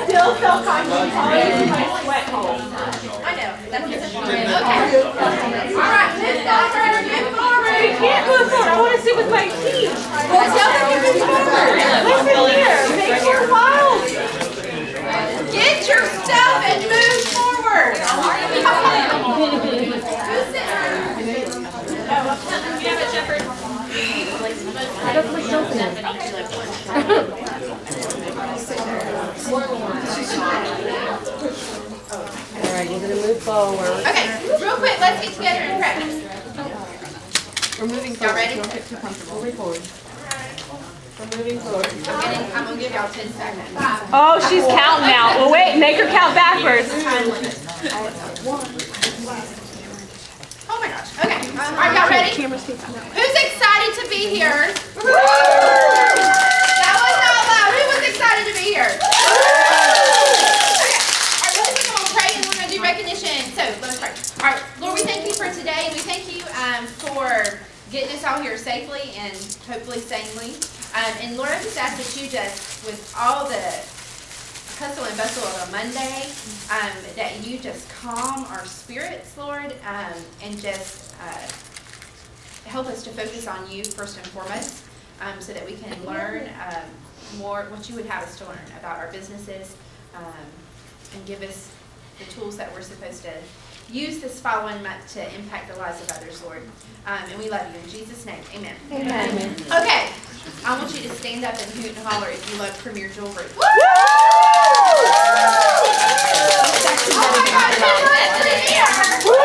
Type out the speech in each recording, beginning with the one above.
Still self-conscious. Probably using my sweat hole. I know. That's just okay. All right, move forward. Move forward. You can't move forward. I want to sit with my teeth. Well, tell them to move forward. Listen here. Make your files. Get your stuff and move forward. Who's sitting there? You have a shepherd? I don't put myself in it. Alright, you're going to move forward. Okay, real quick, let's get together and practice. We're moving Y'all forward. ready? Don't get too comfortable. Move forward. We're moving forward. I'm going to give y'all 10 seconds. Oh, she's counting now. Well, wait. Make her count backwards. Oh my gosh. Okay. Are y'all ready? Who's excited to be here? That was not loud. Who was excited to be here? Okay. All right, really quick, I'm going to pray and we're going to do recognition. So, let us pray. All right. Lord, we thank you for today. We thank you for getting us all here safely and hopefully sanely. And Lord, I just ask that you just, with all the hustle and bustle of a Monday, that you just calm our spirits, Lord, and just help us to focus on you first and foremost, so that we can learn more what you would have us to learn about our businesses, and give us the tools that we're supposed to use this following month to impact the lives of others, Lord. And we love you in Jesus' name. Amen. Amen. Okay. I want you to stand up and hoot and holler if you love Premier Jewelry. Woo! Oh my God, who's listening here? Woo!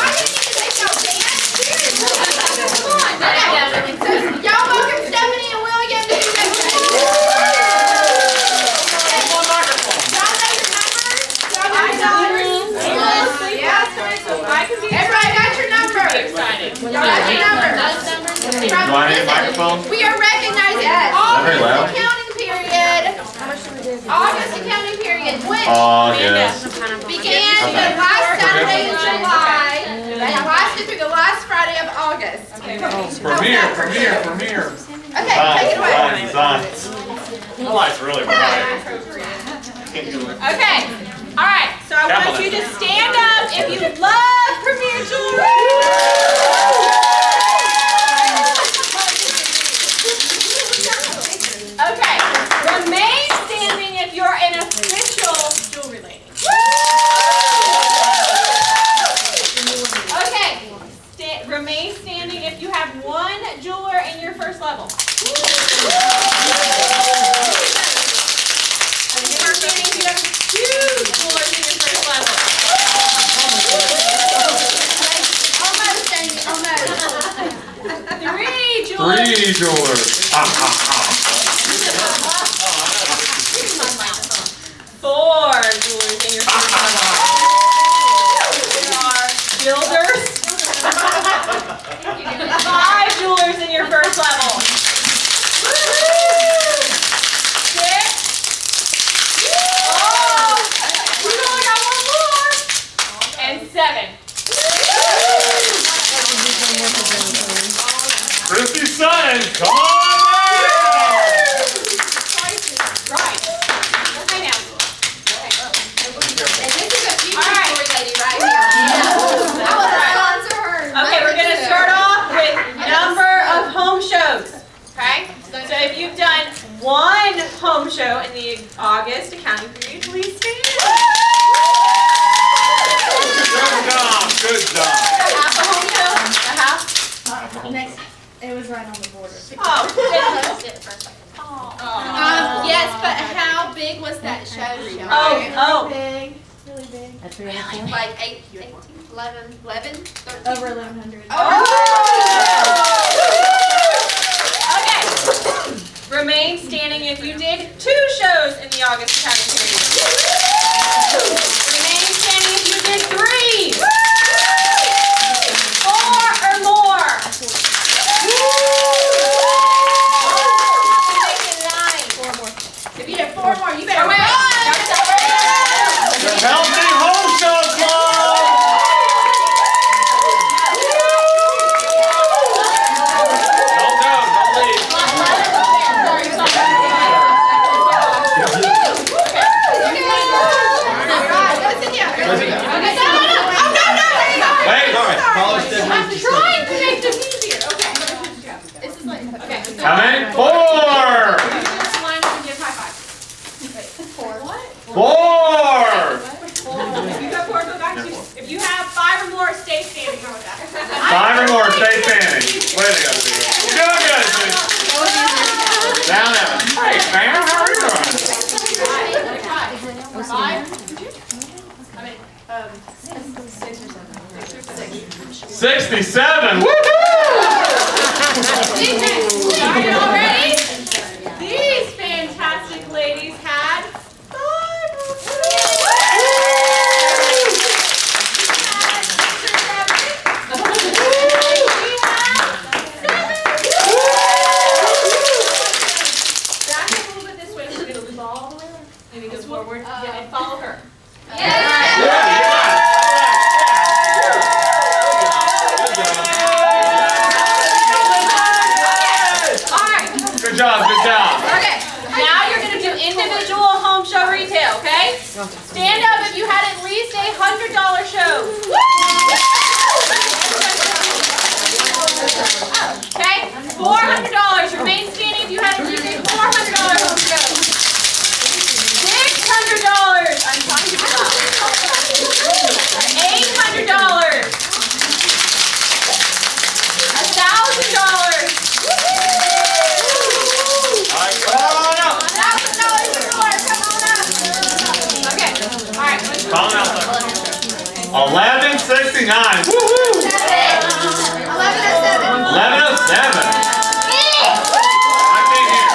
I didn't need to make y'all dance. Seriously. Come on. Okay. So, y'all welcome Stephanie and William to do recognition. Y'all know your numbers? Y'all know your numbers? Yes. Everybody got your numbers? Y'all got your numbers? Do I need a microphone? We are recognizing August accounting period. August accounting period began the last Saturday in July and lasted through the last Friday of August. Premiere. Okay, take it away. Science. My life's really bright. Okay, all right. So I want you to stand up if you love Premier Jewelry. Okay, remain standing if you're an official jewelry lady. Okay, remain standing if you have one jeweler in your first level. Remain standing if you have two jewelers in your first level. Almost, Amy, almost. Three jewelers. Four jewelers in your first level. There are builders. 5 jewelers in your first level. 6. Oh, we only got one more. And 7. Christy Sutton, come on! So if you've done one home show in the August accounting period, please stand. Good job. Half a home show? A half? Next, it was right on the border. Yes, but how big was that show? Big, really big. That's really cool. Like 18, 11, 13? Over 1,100. Okay. Remain standing if you did 2 shows in the August accounting period. Remain standing if you did 3. 4 or more. If you did 4 more, you better run. Healthy home show club! Don't leave. 67. Woohoo! Are you all ready? These fantastic ladies had 5 Back up a little bit this way. We're going to move all the way around. Maybe go forward and follow her. Good job, good job. Okay, now you're going to do individual home show retail, okay? Stand up if you had at least a $100 show. Okay, $400. Remain standing if you had at least a $400 home show. $600. I'm trying to be loud. $800. $1,000. Calling out there. 1169. Woohoo! 1107. 1107. I can't hear.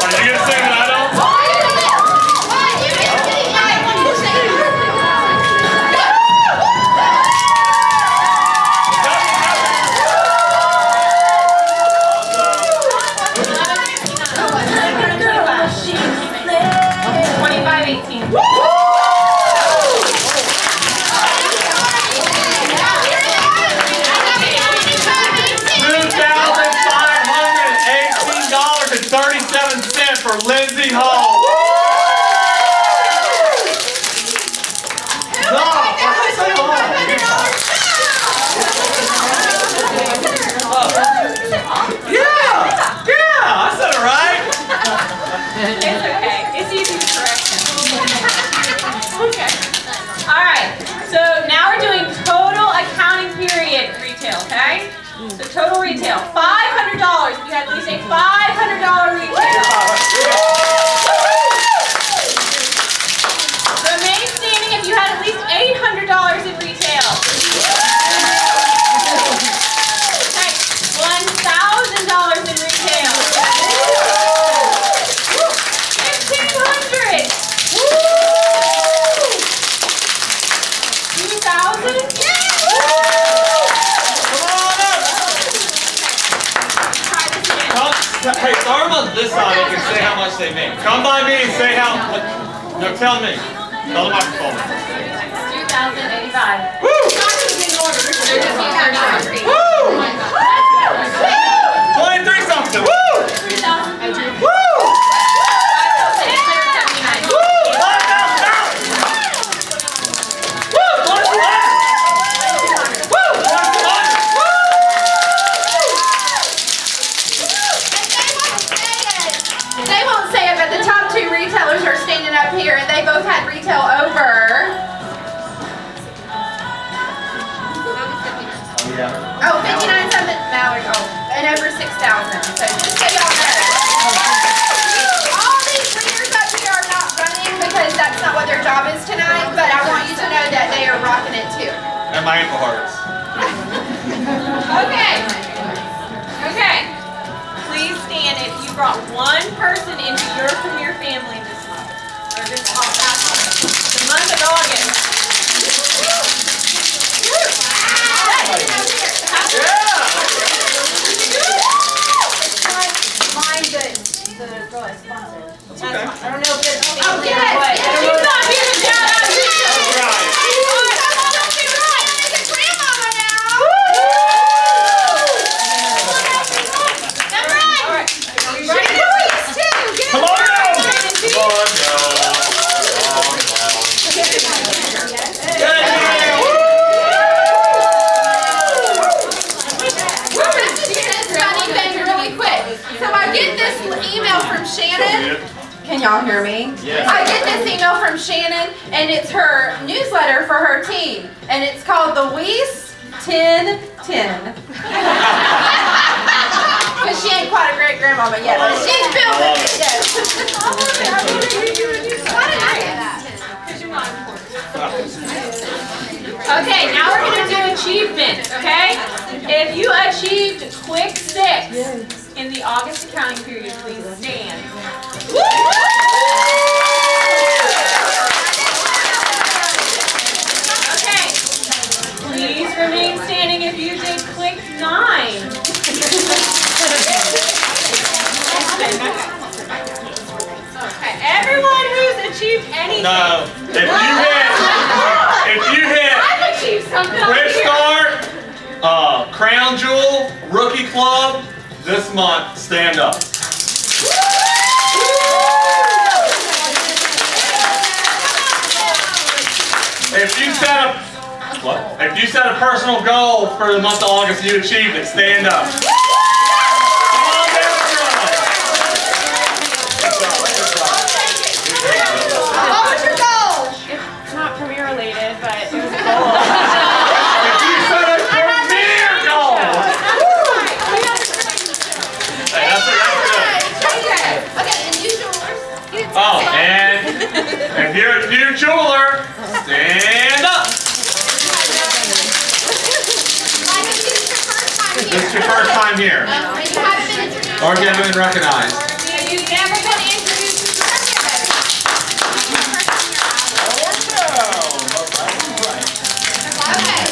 Are you gonna sing that I don't? $2,518.37 for Lindsay Hall. Yeah, I said it right. It's okay. It's easy to correct. Okay. All right. So now we're doing total accounting period retail, okay? So total retail, $500. If you had at least a $500 retail. Remain standing if you had at least $800 in retail. Okay. $1,000 in retail. 1,500. 2,000. Hey, throw them on this side and can say how much they make. Come by me and say how. No, tell me. Tell the microphone. 2,085. Woo! Woo! 23 something. Woo! 3,000. Woo! They won't say it, but the top 2 retailers are standing up here, and they both had retail over. Oh, 59 something. Mallard. Oh, and over 6,000. So just so y'all know. All these leaders up here are not running because that's not what their job is tonight, but I want you to know that they are rocking it too. And my ankle hurts. Okay. Okay. Please stand if you brought one person into from your family this month. Or this past month. The month of August. Mine, the girl I sponsored. Okay. I don't know if it's Oh, yes. She's not here to shout out. That's right. Come on now! Come on now. Really quick. So I get this email from Shannon. Can y'all hear me? Yes. I get this email from Shannon, and it's her newsletter for her team, and it's called the Weiss 10-10. Because she ain't quite a great grandmama yet, but she's building it. Why did I say that? Because you're not important. Okay, now we're going to do achievements, okay? If you achieved quick 6 in the August accounting period, please stand. Okay, please remain standing if you did quick 9. Okay, everyone who's achieved anything. No. If you hit I've achieved something over Quick here. Start, Crown Jewel, Rookie Club, this month, stand up. If you set a personal goal for the month of August and you achieved it, stand up. Come on down, What was your goal? It's not career related, but it was a goal. If you set a premier goal. Hey, that's it. Okay, and you jewelers. Oh, and if you're a new jeweler, stand up. This is your first time here. And you haven't been introduced. Or if you haven't been recognized. And you've never been introduced to Okay.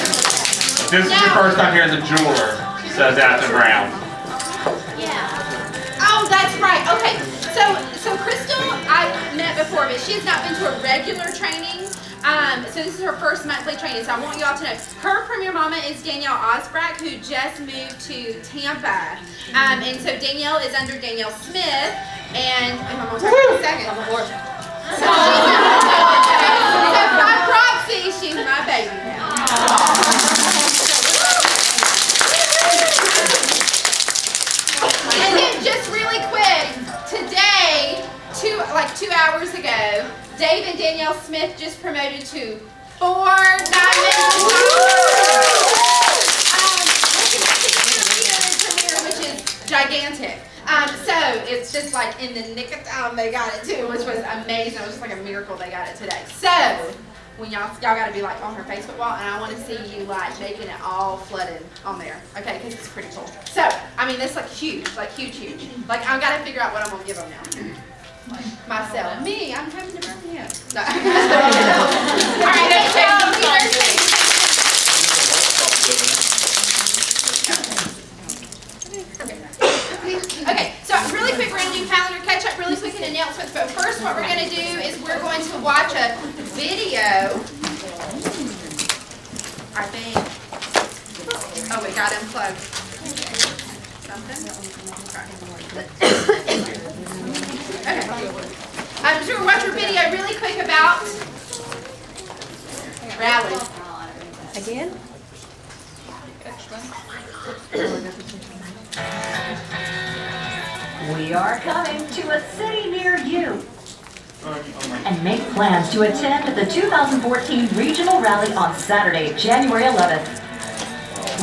This is your first time here as a jeweler, says Afton Brown. Oh, that's right. Okay. So Crystal, I met before, but she has not been to a regular training. So this is her first monthly training. So I want you all to know her premier mama is Danielle Osbrack, who just moved to Tampa. And so Danielle is under Danielle Smith, and I'm gonna talk in a second. So by proxy, she's my baby now. And then just really quick, today, 2 hours ago, Dave and Danielle Smith just promoted to 4 diamonds. Which is gigantic. So it's just like in the nick of time they got it too, which was amazing. It was just like a miracle they got it today. So when y'all gotta be like on her Facebook wall, and I want to see you like making it all flooded on there, okay? Because it's pretty cool. So I mean, this like huge. Like Like I've got to figure out what I'm gonna give them now. Myself, me, I'm coming to Birmingham. No. All right, okay, so really quick, we're going to do calendar catch-up really quick and announcements, but first what we're going to do is we're going to watch a video, I think. Oh, we got unplugged. Something? Okay. So we're watching a video really quick about rallies. Again? We are coming to a city near you. And make plans to attend the 2014 Regional Rally on Saturday, January 11th.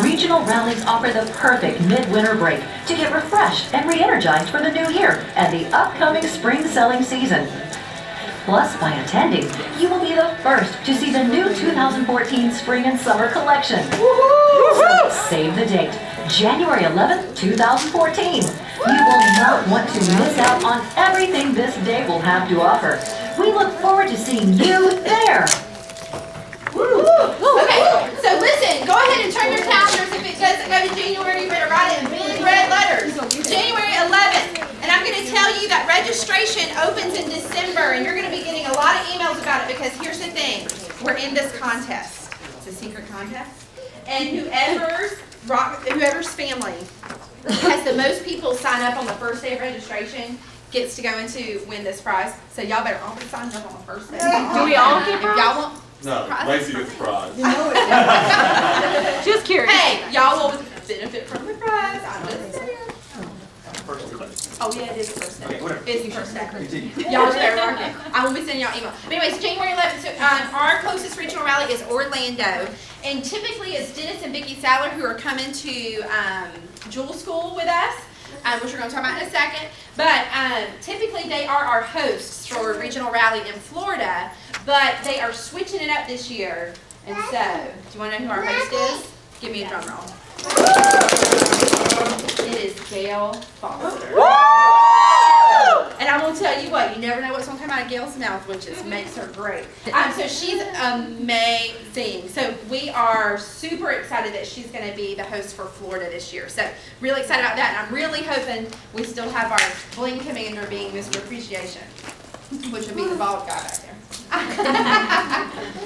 Regional rallies offer the perfect midwinter break to get refreshed and re-energized for the new year and the upcoming spring selling season. Plus, by attending, you will be the first to see the new 2014 spring and summer collection. So save the date, January 11th, 2014. You will not want to miss out on everything this day will have to offer. We look forward to seeing you there. Okay, so listen, go ahead and turn your calendars. If it doesn't go to January, you better write it in big red letters. January 11th. And I'm going to tell you that registration opens in December, and you're going to be getting a lot of emails about it because here's the thing. We're in this contest. It's a secret contest. And whoever's family has the most people sign up on the first day of registration gets to go into win this prize. So y'all better all be signed up on the first day. Do we all get If y'all want No, Lacey gets prize. Just curious. Hey, y'all will benefit from the prize. I'm just saying. Oh yeah, it is the first day. It's the first day. Y'all just better mark it. I will be sending y'all email. But anyways, January 11th. So our closest regional rally is Orlando, And typically it's Dennis and Vicki Saller who are coming to Jewel School with us, which we're going to talk about in a second. But typically they are our hosts for Regional Rally in Florida, but they are switching it up this year. And so, do you want to know who our host is? Give me a drum roll. It is Gail Foster. And I'm going to tell you what, you never know what's going to come out of Gail's mouth, which makes her great. So she's amazing. So we are super excited that she's going to be the host for Florida this year. So really excited about that. And I'm really hoping we still have our bling commander being Mr. Appreciation, which would be the bald guy back there.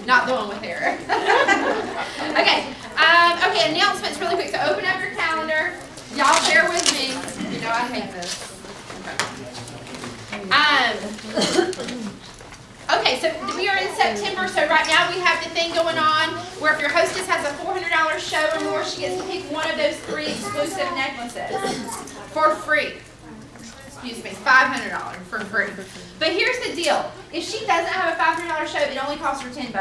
Not the one with hair. Okay. Okay, announcements really quick. So open up your calendar. Y'all bear with me. You know I hate this. Okay, so we are in September, so right now we have the thing going on where if your hostess has a $400 show or more, she gets to pick one of those 3 exclusive necklaces for free. Excuse me, $500 for free. But here's the deal. If she doesn't have a $500 show, it only costs her $10.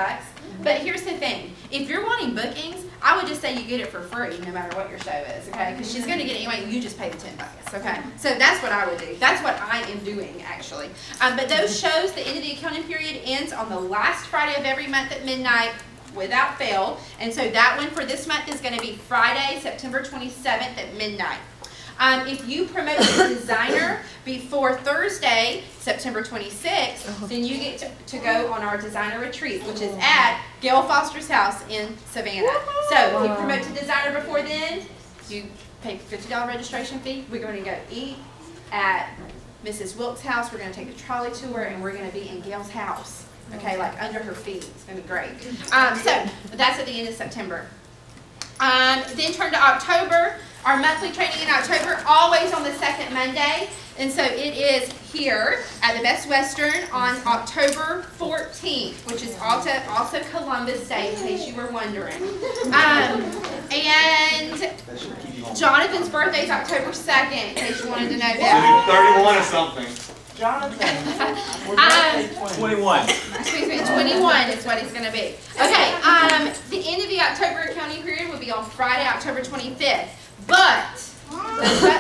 But here's the thing. If you're wanting bookings, I would just say you get it for free no matter what your show is, okay? Because she's going to get it anyway, you just pay the $10, okay? So that's what I would do. That's what I am doing, actually. But those shows, the end of the accounting period ends on the last Friday of every month at midnight without fail. And so that one for this month is going to be Friday, September 27th at midnight. If you promote the designer before Thursday, September 26th, then you get to go on our designer retreat, which is at Gail Foster's house in Savannah. So if you promote the designer before then, you pay $50 registration fee. We're going to go eat at Mrs. Wilkes' house. We're going to take a trolley tour, and we're going to be in Gail's house, okay, like under her feet. It's going to be great. So that's at the end of September. Then turn to October. Our monthly training in October, always on the second Monday. And so it is here at the Best Western on October 14th, which is also Columbus Day, in case you were wondering. And Jonathan's birthday is October 2nd, in case you wanted to know that. 31 or something. Jonathan. 21. Excuse me, 21 is what he's going to be. Okay, the end of the October accounting period will be on Friday, October 25th. But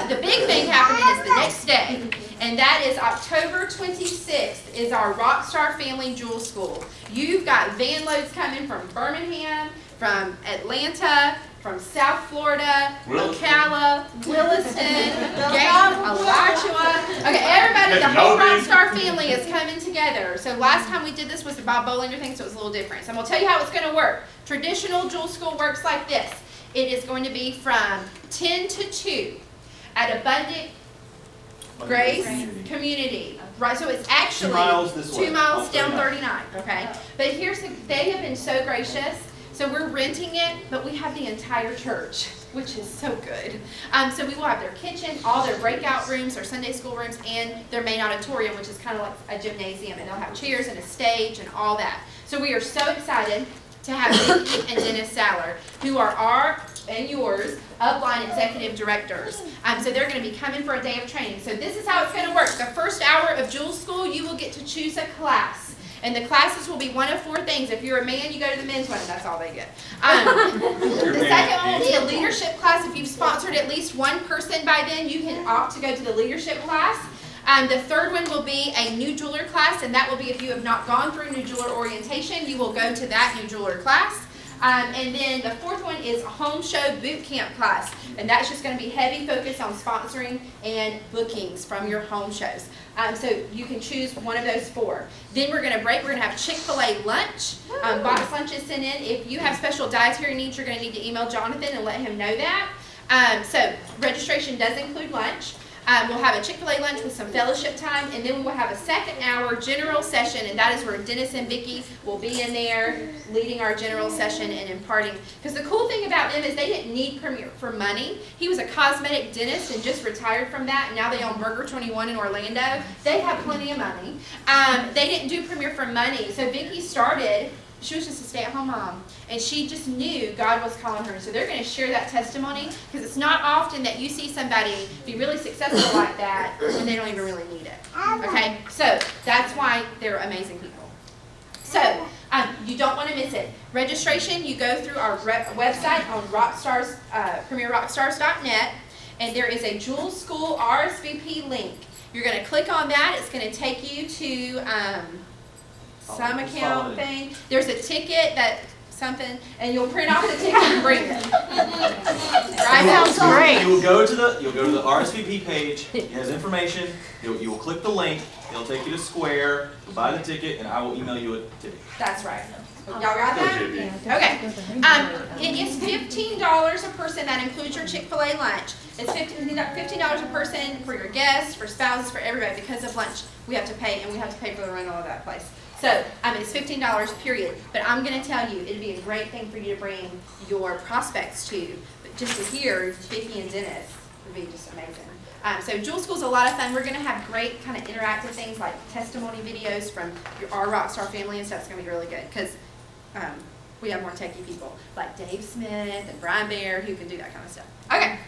the big thing happening is the next day, and that is October 26th is our Rockstar Family Jewel School. You've got van loads coming from Birmingham, from Atlanta, from South Florida, Ocala, Williston, Alachua. Okay, everybody, the whole Rockstar family is coming together. So last time we did this was the Bob Bollinger thing, so it was a little different. So I'm going to tell you how it's going to work. Traditional Jewel School works like this. It is going to be from 10 to 2 at Abundant Grace Community. Right, so it's actually 2 miles this way. 2 miles down 39, okay? But they have been so gracious. So we're renting it, but we have the entire church, which is so good. So we will have their kitchen, all their breakout rooms, their Sunday school rooms, and their main auditorium, which is kind of like a gymnasium, and they'll have chairs and a stage and all that. So we are so excited to have Vicki and Dennis Saller, who are our and yours upline executive directors. So they're going to be coming for a day of training. So this is how it's going to work. The first hour of Jewel School, you will get to choose a class. And the classes will be one of 4 things. If you're a man, you go to the men's one, and that's all they get. The second one will be a leadership class. If you've sponsored at least one person by then, you can opt to go to the leadership class. The third one will be a new jeweler class, and that will be if you have not gone through new jeweler orientation, you will go to that new jeweler class. And then the fourth one is a home show boot camp class, and that's just going to be heavy focus on sponsoring and bookings from your home shows. So you can choose one of those 4. Then we're going to break. We're going to have Chick-fil-A lunch. Box lunch is sent in. If you have special dietary needs, you're going to need to email Jonathan and let him know that. So registration does include lunch. We'll have a Chick-fil-A lunch with some fellowship time, and then we will have a second hour general session, and that is where Dennis and Vicki will be in there leading our general session and imparting. Because the cool thing about them is they didn't need Premier for money. He was a cosmetic dentist and just retired from that, and now they own Burger 21 in Orlando. They have plenty of money. They didn't do Premier for money, so Vicki started. She was just a stay-at-home mom, and she just knew God was calling her. So they're going to share that testimony, because it's not often that you see somebody be really successful like that when they don't even really need it. Okay, so that's why they're amazing people. So You don't want to miss it. Registration, you go through our website on Rockstars, premierrockstars.net, and there is a Jewel School RSVP link. You're going to click on that. It's going to take you to some account thing. There's a ticket that something, and you'll print off the ticket and bring it. Right? Sounds great. You'll go to the RSVP page. It has information. You will click the link. It'll take you to Square. You'll buy the ticket, and I will email you a ticket. That's right. Y'all got that? Okay. It is $15 a person. That includes your Chick-fil-A lunch. It's $15 a person for your guests, for spouses, for everybody. Because of lunch, we have to pay, and we have to pay for the rental of that place. So, it's $15 period. But I'm going to tell you, it'd be a great thing for you to bring your prospects to. But just to hear Vicki and Dennis would be just amazing. So Jewel School's a lot of fun. We're going to have great kind of interactive things like testimony videos from our Rockstar family and stuff. It's going to be really good because we have more techie people like Dave Smith and Brian Bear who can do that kind of stuff. Okay.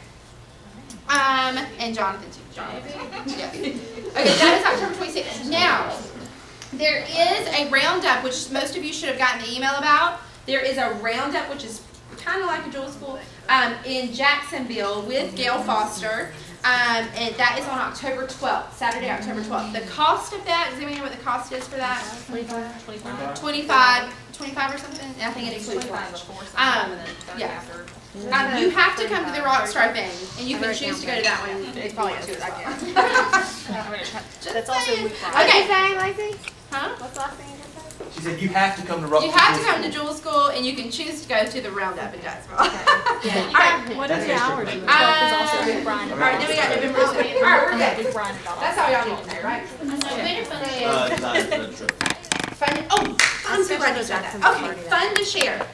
And Jonathan too. Yeah. Okay, that is October 26th. Now, there is a roundup, which most of you should have gotten the email about. There is a roundup, which is kind of like a Jewel School, in Jacksonville with Gail Foster. And that is on October 12th, Saturday, October 12th. The cost of that, does anybody know what the cost is for that? 25 or something? I think it includes lunch. Yeah. You have to come to the Rockstar thing, and you can choose to go to that one. It's probably to as well. That's also weekend. Okay. saying, Lacey? Huh? What's the last thing you just said? She said you have to come to Rockstar. You have to come to Jewel School, and you can choose to go to the Roundup in Jacksonville. All right. What is the hours? It's also Big Brian. All right, then we got November 2nd. All right, we're good. Big Brian. That's all y'all need to know, right? Fun. Oh, I'm so glad you said that. Okay, fun to share.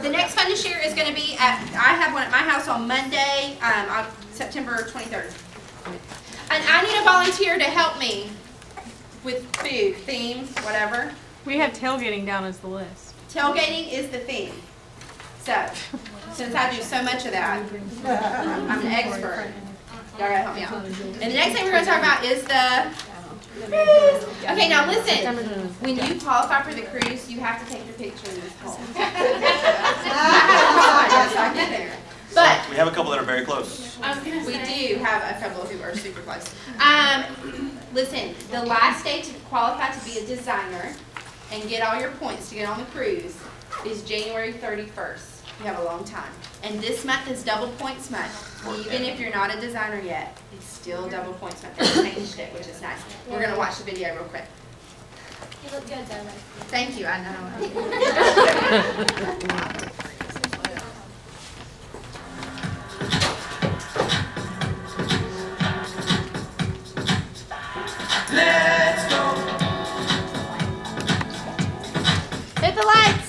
The next fun to share is going to be I have one at my house on Monday, September 23rd. And I need a volunteer to help me with food, theme, whatever. We have tailgating down as the list. Tailgating is the theme. So, since I do so much of that, I'm an expert. Y'all gotta help me out. And the next thing we're going to talk about is the cruise. Okay, now listen. When you qualify for the cruise, you have to take your pictures home. I get there. But We have a couple that are very close. we do have a couple who are super close. Listen, the last day to qualify to be a designer and get all your points to get on the cruise is January 31st. You have a long time. And this month is double points month. Even if you're not a designer yet, it's still double points month. They changed it, which is nice. We're going to watch the video real quick. You look good, though. Thank you, I know. Hit the lights!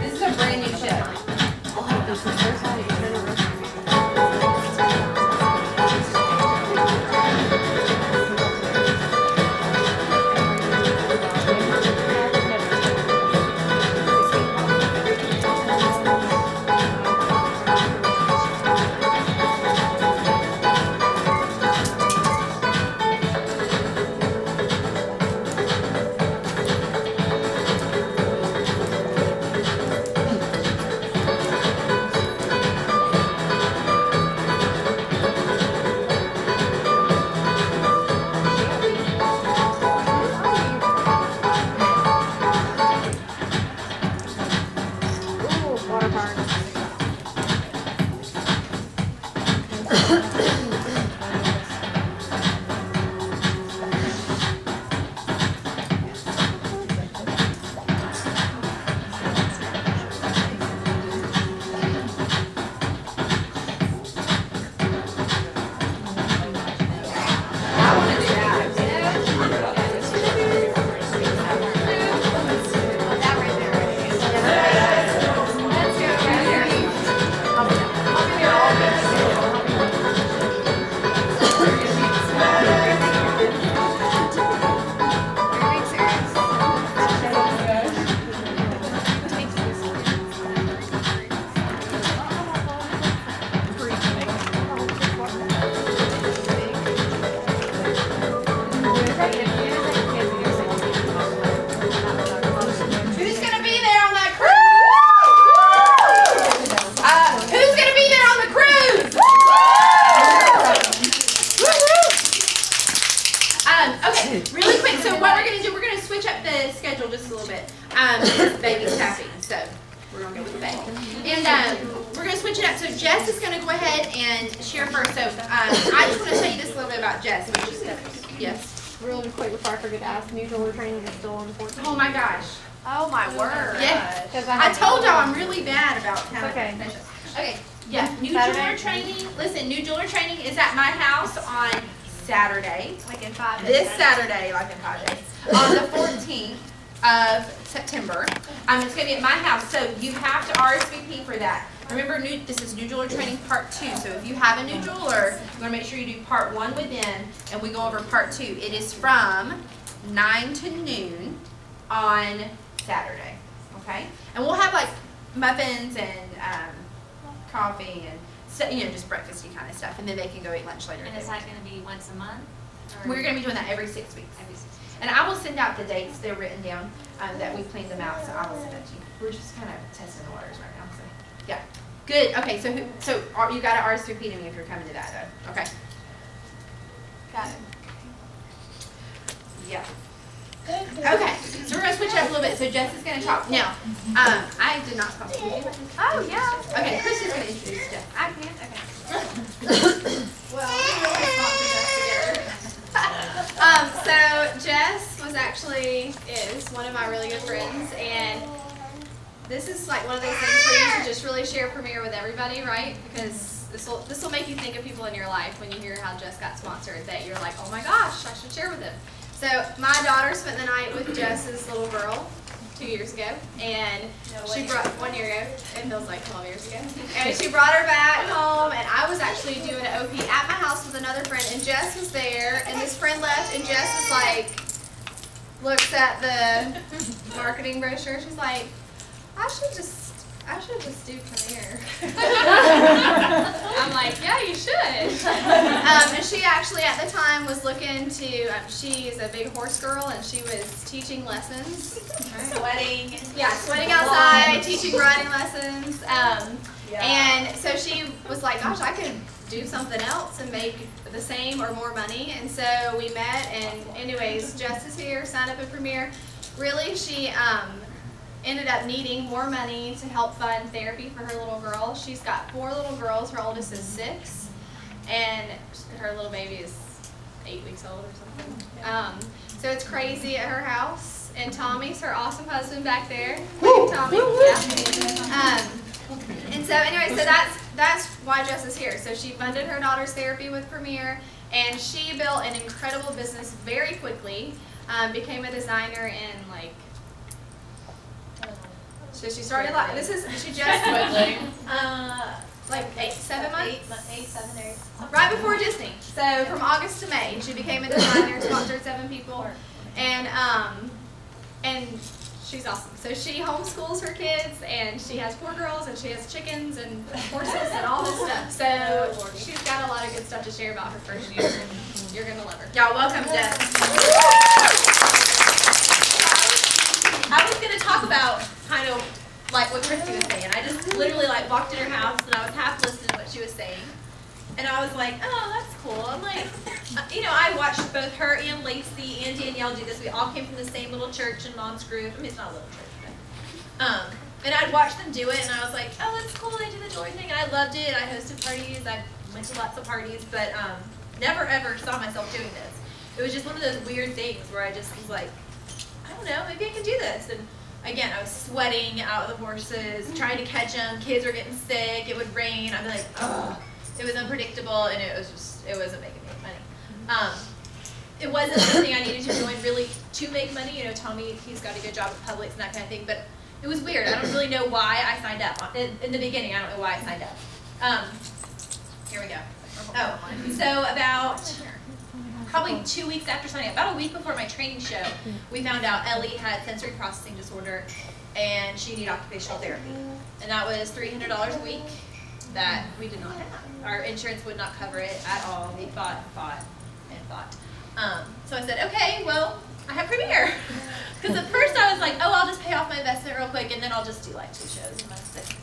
This is a brand new show. Water park. Let's go. we're going to switch it up. So Jess is going to go ahead and share first. So I just want to tell you just a little bit about Jess. Yes. Really quick before I forget to ask, new door training is still on the 14th. Oh my gosh. Oh my word. Yes. 'Cause I told y'all I'm really bad about It's counting. okay. Okay. Yeah. New Saturday? jeweler training. Listen, new jeweler training is at my house on Saturday. Like in 5 days. This Saturday, like in 5 days, on the 14th of September. It's going to be at my house, so you have to RSVP for that. Remember, this is new jeweler training part 2. So if you have a new jeweler, you want to make sure you do part 1 with them, and we go over part 2. It is from 9 to noon on Saturday. Okay, and we'll have like muffins and coffee and just breakfasty kind of stuff, and then they can go eat lunch later. And is that going to be once a month? Or We're going to be doing that every 6 weeks. every 6 months? And I will send out the dates. They're written down that we planned them out, so I will send that to you. We're just kind of testing the waters right now. So yeah, good. Okay, so you got to RSVP to me if you're coming to that though. Okay. Got it. Yeah. Okay, so we're gonna switch it up a little bit. So Jess is gonna talk now. I did not talk to you. Oh, yeah. Okay, Chris is gonna introduce Jess. I can. Okay. Well, we really sponsored us together. So Jess is one of my really good friends, and this is like one of those things where you should just really share Premiere with everybody, right? Because this will make you think of people in your life when you hear how Jess got sponsored, that you're like, oh my gosh, I should share with them. So my daughter spent the night with Jess's little girl 2 years ago, and she brought 1 year ago. It feels like 12 years ago. And she brought her back home, and I was actually doing an OP at my house with another friend, and Jess was there, and this friend left, and Jess is like, looks at the marketing brochure. She's like, I should just do Premiere. I'm like, yeah, you should. And she actually at the time was looking to, she is a big horse girl, and she was teaching lessons. Sweating. Yeah, sweating outside, teaching riding lessons. And so she was like, gosh, I could do something else and make the same or more money. And so we met, and anyways, Jess is here, signed up at Premiere. Really, she ended up needing more money to help fund therapy for her little girl. She's got 4 little girls. Her oldest is 6, and her little baby is 8 weeks old or something. So it's crazy at her house. And Tommy's her awesome husband back there. Tommy. Yeah. And so anyway, so that's why Jess is here. So she funded her daughter's therapy with Premiere, and she built an incredible business very quickly. Became a designer in so she started she just like 7 months? 7 or 8. Right before Disney. So from August to May, she became a designer, sponsored 7 people, and she's awesome. So she homeschools her kids, and she has 4 girls, and she has chickens and horses and all this stuff. So she's got a lot of good stuff to share about her first year, and you're gonna love her. Y'all welcome Jess. I was going to talk about kind of like what Christy was saying. I just literally like walked in her house and I was half listening to what she was saying. And I was like, oh, that's cool. I'm like, I watched both her and Lacey and Danielle do this. We all came from the same little church in Mom's group. I mean, it's not a little church, but, and I'd watch them do it, and I was like, oh, that's cool. They do the joy thing, and I loved it. I hosted parties. I went to lots of parties, but never ever saw myself doing this. It was just one of those weird things where I just was like, I don't know, maybe I can do this. And again, I was sweating out of the horses, trying to catch them. Kids were getting sick. It would rain. I'd be like, ugh. It was unpredictable, and it wasn't making me money. It wasn't something I needed to join really to make money. Tommy, he's got a good job at Publix and that kind of thing, but it was weird. I don't really know why I signed up. In the beginning, I don't know why I signed up. Here we go. Oh, so about probably 2 weeks after signing up, about a week before my training show, we found out Ellie had sensory processing disorder, and she needed occupational therapy. And that was $300 a week that we did not have. Our insurance would not cover it at all. We fought. So I said, okay, well, I have Premiere. Because at first I was like, oh, I'll just pay off my investment real quick, and then I'll just do like 2 shows. And that's it,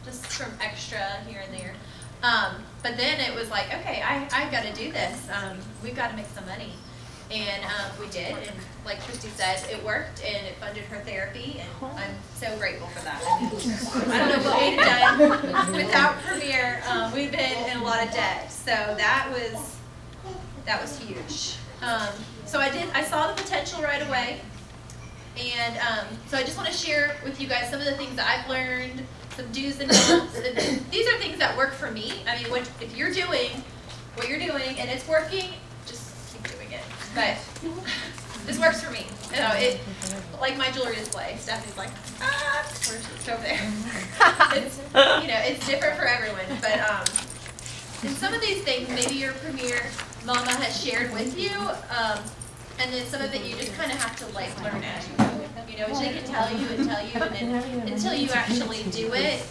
just from extra here and there. But then it was like, okay, I've got to do this. We've got to make some money. And we did, and like Christy said, it worked, and it funded her therapy, and I'm so grateful for that. I mean, I don't know what we'd have done without Premier. We've been in a lot of debt, so that was huge. So I saw the potential right away, and so I just want to share with you guys some of the things that I've learned, some do's and don'ts, and these are things that work for me. I mean, if you're doing what you're doing and it's working, just keep doing it. But this works for me. You know, like my jewelry display. Stephanie's like, it's over there. It's different for everyone. But and some of these things, maybe your Premier Mama has shared with you, and then some of it you just kind of have to like learn as you go. You know, she can tell you, and then until you actually do it,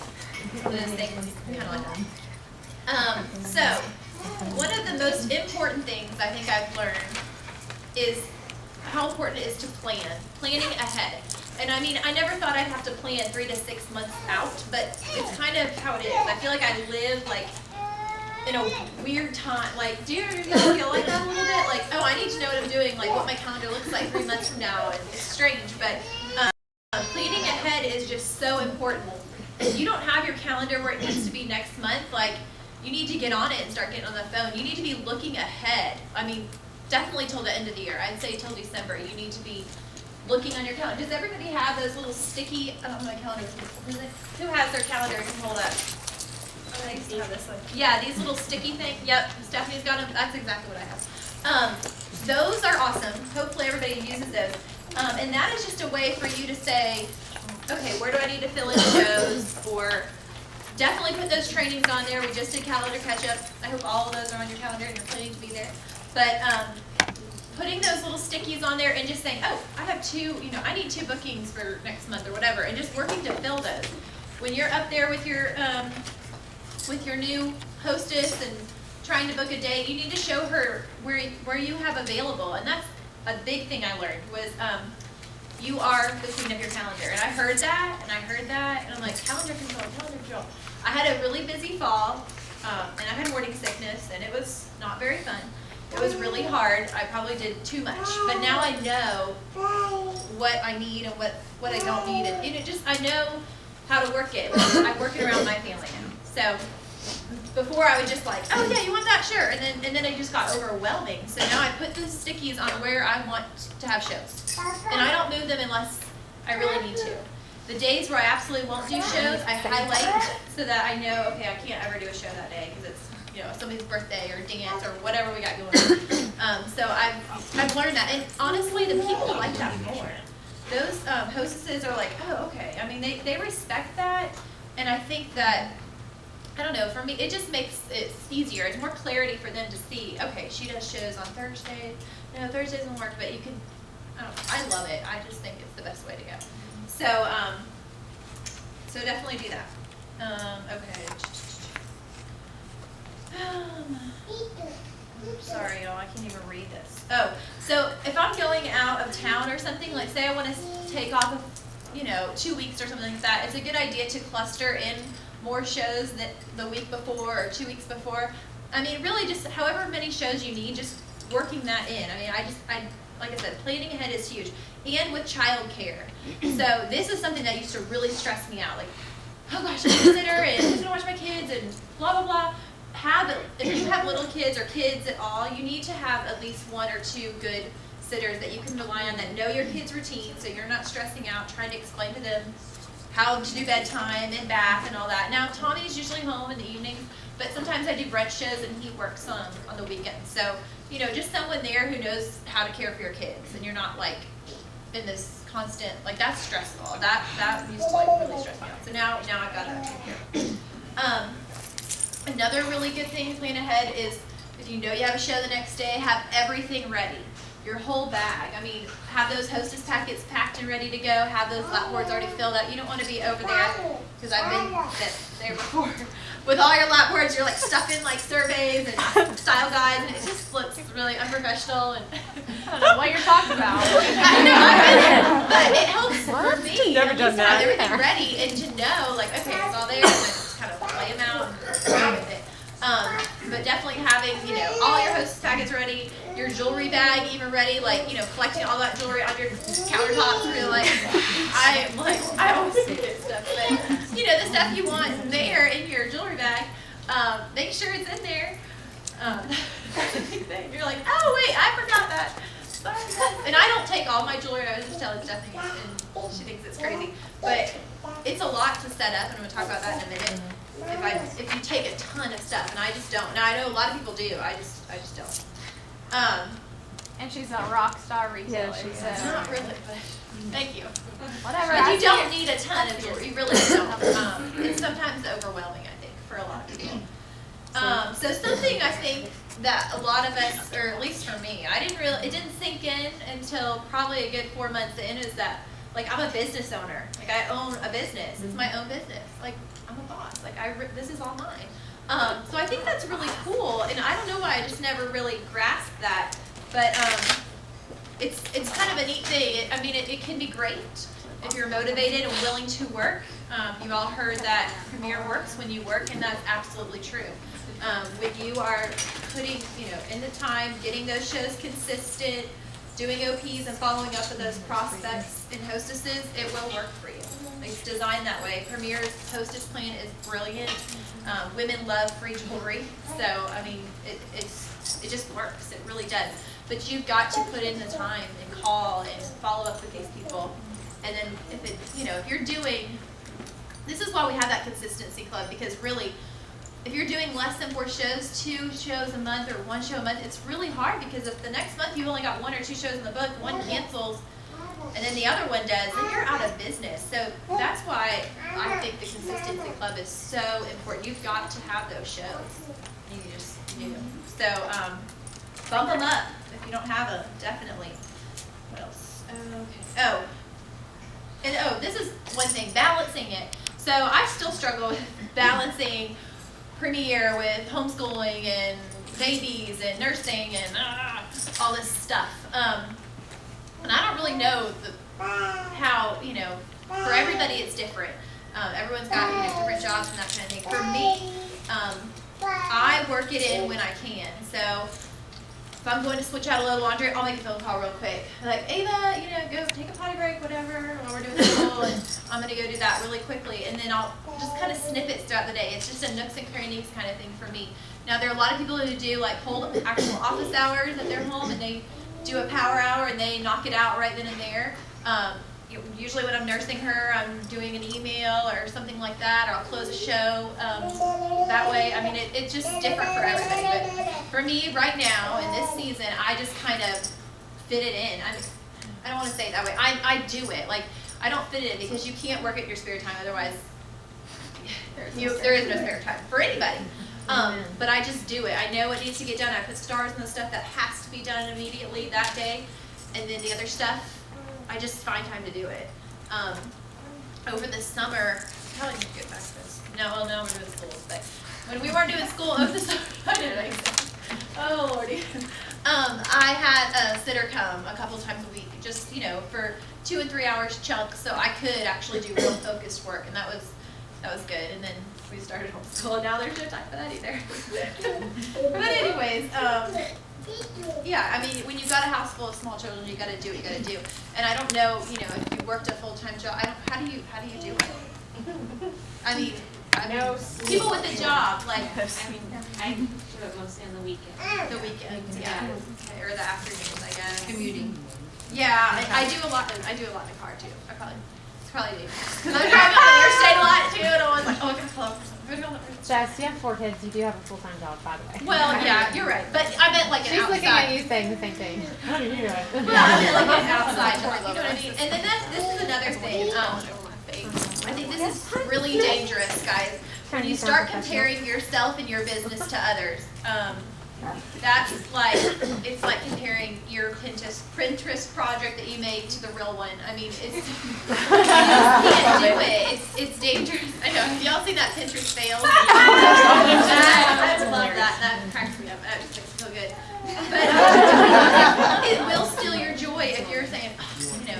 those things kind of like that. So one of the most important things I think I've learned is how important it is to planning ahead. And I mean, I never thought I'd have to plan 3 to 6 months out, but it's kind of how it is. I feel like I live like in a weird time. Like, do you feel like that a little bit? Like, oh, I need to know what I'm doing, like what my calendar looks like 3 months from now, and it's strange, but planning ahead is just so important. If you don't have your calendar where it needs to be next month, like, you need to get on it and start getting on the phone. You need to be looking ahead. I mean, definitely till the end of the year. I'd say till December. You need to be looking on your calendar. Does everybody have those little sticky, I don't know my calendar, who has their calendar and can hold up? Oh, I used to have this one. Yeah, these little sticky things. Yep, Stephanie's got them. That's exactly what I have. Those are awesome. Hopefully everybody uses those. And that is just a way for you to say, okay, where do I need to fill in shows? Or definitely put those trainings on there. We just did calendar catch-up. I hope all of those are on your calendar and you're planning to be there. But putting those little stickies on there and just saying, oh, I have I need 2 bookings for next month or whatever, and just working to fill those. When you're up there with your new hostess and trying to book a date, you need to show her where you have available. And that's a big thing I learned was you are the queen of your calendar. And I heard that, and I'm like, calendar control. I had a really busy fall, and I had morning sickness, and it was not very fun. It was really hard. I probably did too much. But now I know what I need and what I don't need. And I know how to work it. I work it around my family now. So before I was just like, oh yeah, you want that? Sure. And then it just got overwhelming. So now I put the stickies on where I want to have shows. And I don't move them unless I really need to. The days where I absolutely won't do shows, I highlight so that I know, okay, I can't ever do a show that day because it's somebody's birthday or dance or whatever we got going on. So I've learned that. And honestly, the people like that more. Those hostesses are like, oh, okay. I mean, they respect that. And I think that, I don't know, for me, it just makes it easier. It's more clarity for them to see, okay, she does shows on Thursdays. No, Thursdays don't work, but you can, I love it. I just think it's the best way to go. So definitely do that. Okay. Sorry, y'all, I can't even read this. Oh, so if I'm going out of town or something, like say I want to take off, 2 weeks or something like that, it's a good idea to cluster in more shows that the week before or 2 weeks before. I mean, really just however many shows you need, just working that in. I mean, I like I said, planning ahead is huge. And with childcare. So this is something that used to really stress me out. Like, oh gosh, I'm a sitter and who's gonna watch my kids and blah, blah, blah. If you have little kids or kids at all, you need to have at least 1 or 2 good sitters that you can rely on that know your kids' routine, so you're not stressing out trying to explain to them how to do bedtime and bath and all that. Now, Tommy's usually home in the evenings, but sometimes I do brunch shows and he works on the weekends. So, just someone there who knows how to care for your kids, and you're not like in this constant, like that's stressful. That used to like really stress me out. So now I've got that taken care of. Another really good thing to plan ahead is if you know you have a show the next day, have everything ready. Your whole bag. I mean, have those hostess packets packed and ready to go. Have those lap already filled out. You don't want to be over there, because I've been there before. With all your lap you're like stuffing like surveys and style guides, and it just looks really unprofessional. And I don't know what you're talking about. I know, but it helps for me. Never done to have that. everything ready and to know, like, okay, it's all there, and then just kind of lay them out and go with it. But definitely having, all your hostess packets ready, your jewelry bag even ready, like, you know, collecting all that jewelry on your countertops. Really, like, I always forget stuff, but you know, the stuff you want there in your jewelry bag, make sure it's in there. That's a big thing. You're like, oh wait, I forgot that. Sorry. And I don't take all my jewelry. I was just telling Stephanie, and she thinks it's crazy, but it's a lot to set up, and I'm going to talk about that in a minute. If you take a ton of stuff, and I just don't. Now I know a lot of people do. I just don't. And she's a Rockstar retailer. Yeah, she's not really, but thank you. Whatever. But you don't need a ton of jewelry. You really don't. It's sometimes overwhelming, I think, for a lot of people. So something I think that a lot of us, or at least for me, it didn't sink in until probably a good 4 months in, is that, like, I'm a business owner. Like, I own a business. It's my own business. Like, I'm a boss. Like, this is all mine. So I think that's really cool, and I don't know why I just never really grasped that, but it's kind of a neat thing. I mean, it can be great if you're motivated and willing to work. You've all heard that Premier works when you work, and that's absolutely true. When you are putting, you know, in the time, getting those shows consistent, doing OPs and following up with those prospects and hostesses, it will work for you. It's designed that way. Premier's hostess plan is brilliant. Women love free jewelry, so I mean, it just works. It really does. But you've got to put in the time and call and follow up with these people. And then if you're doing, this is why we have that consistency club, because really, if you're doing less than 4 shows, 2 shows a month or 1 show a month, it's really hard, because if the next month you've only got 1 or 2 shows in the book, one cancels, and then the other one does, then you're out of business. So that's why I think the consistency club is so important. You've got to have those shows. You just do. So bump them up if you don't have them, definitely. What else? Okay. This is one thing, balancing it. So I still struggle with balancing Premier with homeschooling and babies and nursing and all this stuff. And I don't really know how, for everybody it's different. Everyone's got different jobs and that kind of thing. For me, I work it in when I can. So if I'm going to switch out a load of laundry, I'll make a phone call real quick. Like, Ava, go take a potty break, whatever, while we're doing school, and I'm going to go do that really quickly. And then I'll just kind of snippets throughout the day. It's just a nooks and crannies kind of thing for me. Now, there are a lot of people who do, like, hold actual office hours at their home, and they do a power hour, and they knock it out right then and there. Usually when I'm nursing her, I'm doing an email or something like that, or I'll close a show that way. I mean, it's just different for everybody. But for me, right now, in this season, I just kind of fit it in. I don't want to say it that way. I do it. Like, I don't fit it in, because you can't work at your spare time. Otherwise, there is no spare time for anybody. But I just do it. I know it needs to get done. I put stars in the stuff that has to be done immediately that day. And then the other stuff, I just find time to do it. Over the summer, probably need to get back to this. No, we're doing school. But when we weren't doing school over the summer, oh Lordy. I had a sitter come a couple times a week, just, for 2 and 3 hours chunks, so I could actually do real focused work, and that was good. And then we started homeschool, and now there's no time for that either. But anyways, yeah, I mean, when you've got a house full of small children, you got to do what you got to do. And I don't know, if you worked a full-time job, how do you do it? I mean, people with a job, like, I do it mostly on the weekend. The weekends, yeah, or the afternoons, I guess. Commuting. Yeah, I do a lot in the car too. It's probably dangerous. Because I'm driving on the interstate a lot too, and I'm always like, oh, I gotta pull over for something. Jess, you have 4 kids. You do have a full-time job, by the way. Well, yeah, you're right. But I meant like an She's outside. looking at you saying the same thing. How do you do it? Well, I meant like an outside job, you know what I mean? And then this is another thing. I think this is really dangerous, guys. When you start comparing yourself and your business to others, that's like, it's like comparing your Pinterest project that you made to the real one. I mean, you can't do it. It's dangerous. I know. Have y'all seen that Pinterest fail? I love that. That cracks me up. That just makes me feel good. But it will steal your joy if you're saying,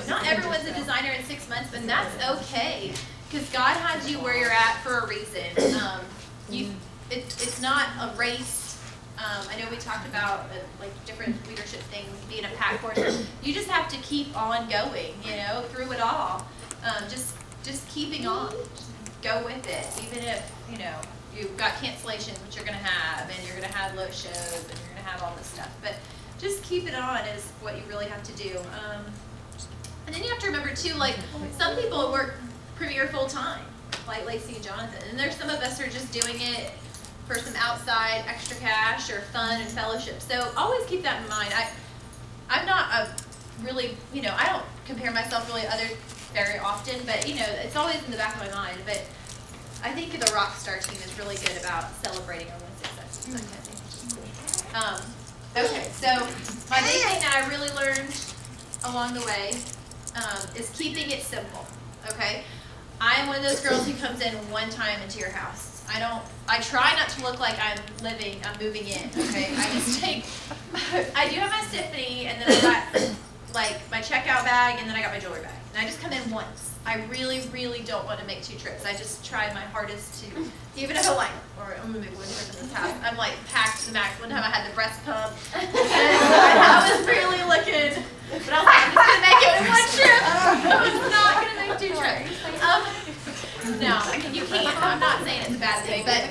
not everyone's a designer in 6 months, but that's okay. Because God has you where you're at for a reason. It's not a race I know we talked about like different leadership things, being a pack horse. You just have to keep on going, you know, through it all. Just keeping on. Just go with it, even if, you know, you've got cancellations, which you're going to have, and you're going to have low shows, and you're going to have all this stuff. But just keep it on is what you really have to do. And then you have to remember too, like some people work Premier full time, like Lacey and Jonathan, and there's some of us who are just doing it for some outside extra cash or fun and fellowship. So always keep that in mind. I'm not a really, you know, I don't compare myself really to others very often, but you know, it's always in the back of my mind. But I think the Rockstar team is really good about celebrating our win successes. That kind of thing, which is cool. Okay, so my big thing that I really learned along the way is keeping it simple. Okay, I am one of those girls who comes in one time into your house. I try not to look like I'm moving in, okay? I do have my Tiffany, and then I got like my checkout bag, and then I got my jewelry bag. And I just come in once. I really, really don't want to make 2 trips. I just try my hardest to, even if I'm like, or I'm gonna make 1 trip in this house, I'm like packed to the max. One time I had the breast pump, and I was really looking, but I was like, I'm just gonna make it in 1 trip. I was not gonna make 2 trips. No, you can't. I'm not saying it's a bad thing, but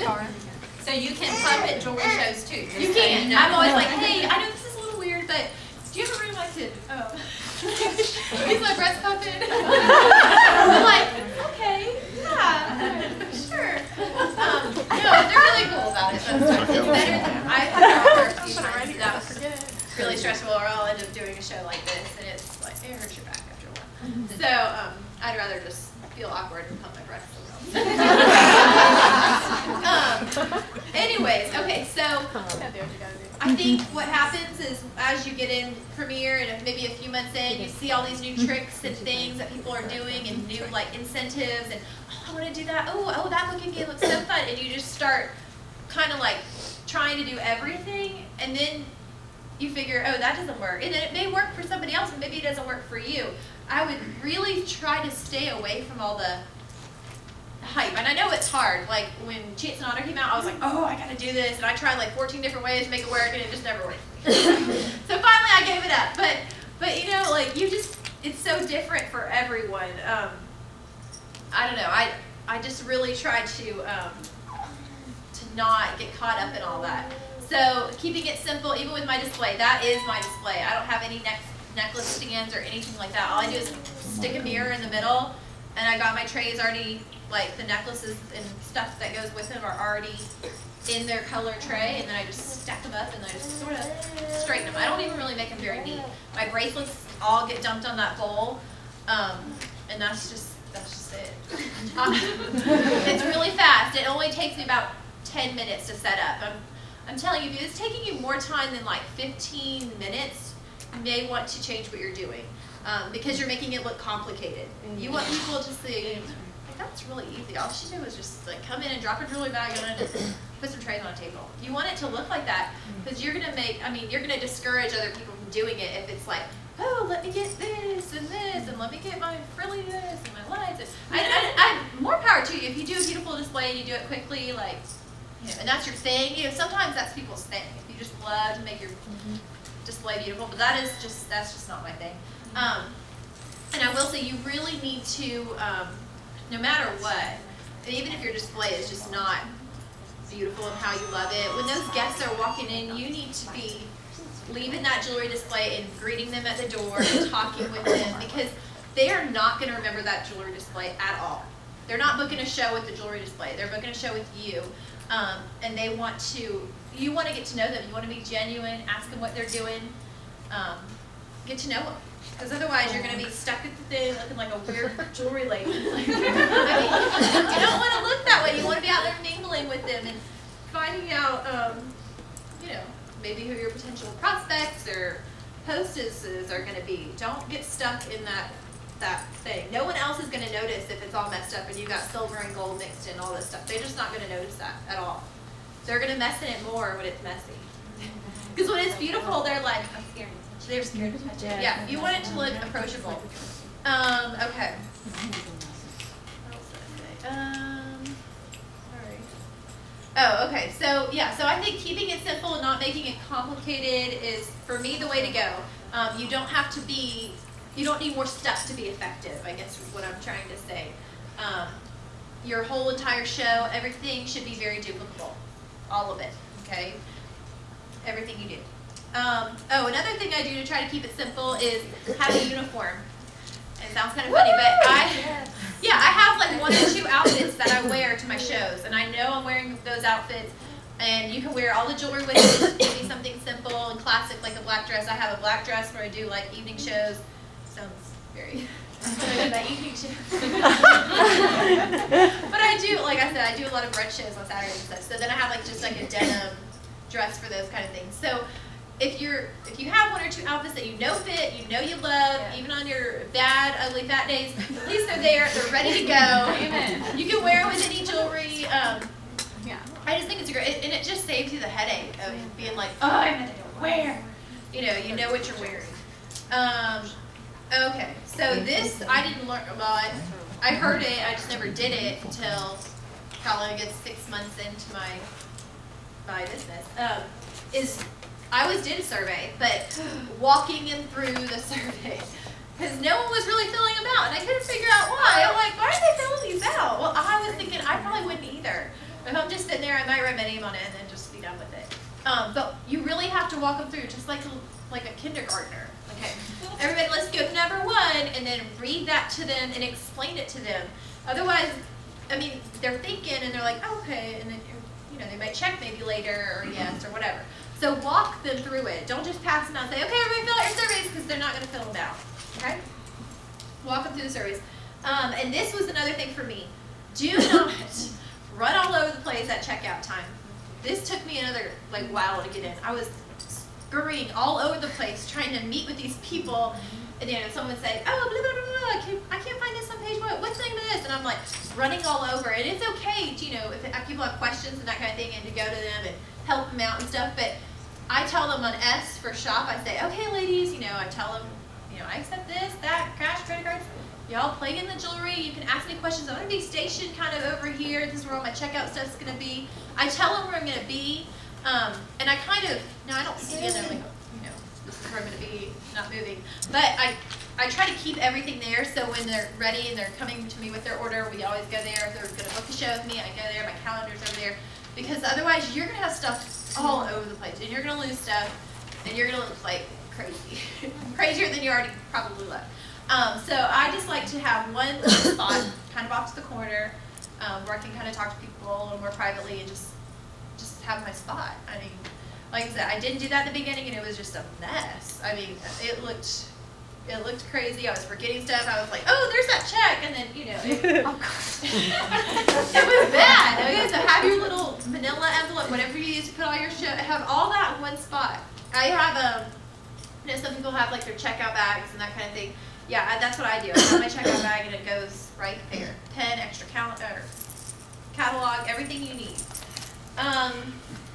so you can pump at jewelry shows too. You can. I'm always like, hey, I know this is a little weird, but do you have a room I could? Use my breast pumping. I'm like, okay, yeah, sure. No, they're really cool about it. It's better than I've had a few times. That was really stressful, or I'll end up doing a show like this, and it's like it hurts your back after a while. So I'd rather just feel awkward and pump my breast. Anyways, okay, so I think what happens is as you get in Premier and maybe a few months in, you see all these new tricks and things that people are doing and new like incentives and I want to do that. Oh, that booking game looks so fun, and you just start kind of like trying to do everything, and then you figure, oh, that doesn't work, and then it may work for somebody else, but maybe it doesn't work for you. I would really try to stay away from all the hype, and I know it's hard. Like when Chance and Honor came out, I was like, oh, I gotta do this, and I tried like 14 different ways to make it work, and it just never worked. So finally, I gave it up. But you know, like it's so different for everyone. I don't know. I just really try to not get caught up in all that. So keeping it simple, even with my display, that is my display. I don't have any necklace stands or anything like that. All I do is stick a mirror in the middle, and I got my trays already, like the necklaces and stuff that goes with them are already in their color tray, and then I just stack them up and I just sort of straighten them. I don't even really make them very neat. My bracelets all get dumped on that bowl, and that's just it. It's really fast. It only takes me about 10 minutes to set up. I'm telling you, if it's taking you more time than like 15 minutes, you may want to change what you're doing because you're making it look complicated. You want people to see, like, that's really easy. All she did was just like come in and drop a jewelry bag on it and put some trays on a table. You want it to look like that because you're gonna you're gonna discourage other people from doing it if it's like, oh, let me get this, and let me get my frilly this, and my lights. And more power to you. If you do a beautiful display and you do it quickly, like, you know, and that's your thing. You know, sometimes that's people's thing. If you just love to make your display beautiful, but that's just not my thing. And I will say, you really need to, no matter what, even if your display is just not beautiful and how you love it, when those guests are walking in, you need to be leaving that jewelry display and greeting them at the door and talking with them, because they are not going to remember that jewelry display at all. They're not booking a show with the jewelry display. They're booking a show with you, and you want to get to know them. You want to be genuine, ask them what they're doing, get to know them. Because otherwise you're going to be stuck at the thing looking like a weird jewelry lady. You don't want to look that way. You want to be out there mingling with them and finding out, maybe who your potential prospects or hostesses are going to be. Don't get stuck in that thing. No one else is going to notice if it's all messed up and you got silver and gold mixed in, all this stuff. They're just not going to notice that at all. They're going to mess in it more when it's messy. Because when it's beautiful, they're like, they're scared to touch it. Yeah, you want it to look approachable. Okay. What else did I say? All right. Oh, okay. So yeah, so I think keeping it simple and not making it complicated is, for me, the way to go. You don't have to be, you don't need more stuff to be effective, I guess is what I'm trying to say. Your whole entire show, everything should be very duplicable. All of it, okay? Everything you do. Oh, another thing I do to try to keep it simple is have a uniform. It sounds kind of funny, but I have like 1 or 2 outfits that I wear to my shows, and I know I'm wearing those outfits, and you can wear all the jewelry with it. Maybe something simple and classic like a black dress. I have a black dress where I do like evening shows. Sounds very my evening shows. But I do, like I said, I do a lot of brunch shows on Saturdays and stuff. So then I have like just like a denim dress for those kind of things. So if you have 1 or 2 outfits that you know fit, you know you love, even on your bad, ugly, fat days, at least they're there, they're ready to go. Amen. You can wear it with any jewelry. I just think it's great, and it just saves you the headache of being like, oh, I have to know where. You know what you're wearing. Okay, so this I didn't learn about. I heard it, I just never did it until probably a good 6 months into my business. I always did a survey, but walking in through the survey, because no one was really filling them out, and I couldn't figure out why. I'm like, why are they filling these out? Well, I was thinking I probably wouldn't either. If I'm just sitting there, I might write my name on it and then just be done with it. But you really have to walk them through, just like a kindergartner. Okay, everybody, let's go to number 1, and then read that to them and explain it to them. Otherwise, I mean, they're thinking and they're like, oh, okay, and then they might check maybe later or yes or whatever. So walk them through it. Don't just pass them out and say, okay, everybody fill out your surveys, because they're not going to fill them out. Okay? Walk them through the surveys. And this was another thing for me. Do not run all over the place at checkout time. This took me another while to get in. I was scurrying all over the place trying to meet with these people. And someone would say, oh, blah, blah, blah, blah. I can't find this on page 1. What's the name of this? And I'm like running all over. And it's okay to, if people have questions and that kind of thing, and to go to them and help them out and stuff. But I tell them on S for shop, I say, okay, ladies, I tell them, I accept this, that, cash, credit cards. Y'all play in the jewelry. You can ask me questions. I'm going to be stationed kind of over here. This is where all my checkout stuff's going to be. I tell them where I'm going to be. And I kind of, I don't stand there like, this is where I'm going to be, not moving. But I try to keep everything there, so when they're ready and they're coming to me with their order, we always go there. If they're going to book a show with me, I go there. My calendar's over there. Because otherwise, you're going to have stuff all over the place, and you're going to lose stuff, and you're going to look like crazy. Crazier than you already probably look. So I just like to have one spot kind of off to the corner where I can kind of talk to people a little more privately and just have my spot. I mean, like I said, I didn't do that in the beginning, and it was just a mess. I mean, it looked crazy. I was forgetting stuff. I was like, oh, there's that check, and then it was bad. Okay, so have your little manila envelope, whatever you use to put all your shit. Have all that in one spot. I have some people have like their checkout bags and that kind of thing. Yeah, that's what I do. I have my checkout bag, and it goes right there. Pen, extra catalog, everything you need.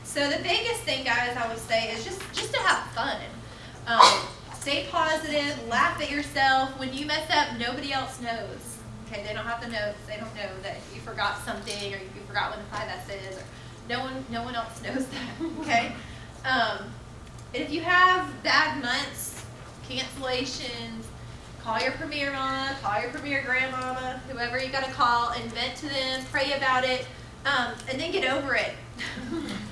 So the biggest thing, guys, I would say is just to have fun. Stay positive, laugh at yourself. When you mess up, nobody else knows. Okay, they don't have to know. They don't know that you forgot something, or you forgot when the 5S is, or no one else knows that. Okay. And if you have bad months, cancellations, call your premier mama, call your premier grandmama, whoever you got to call, and vent to them, pray about it, and then get over it.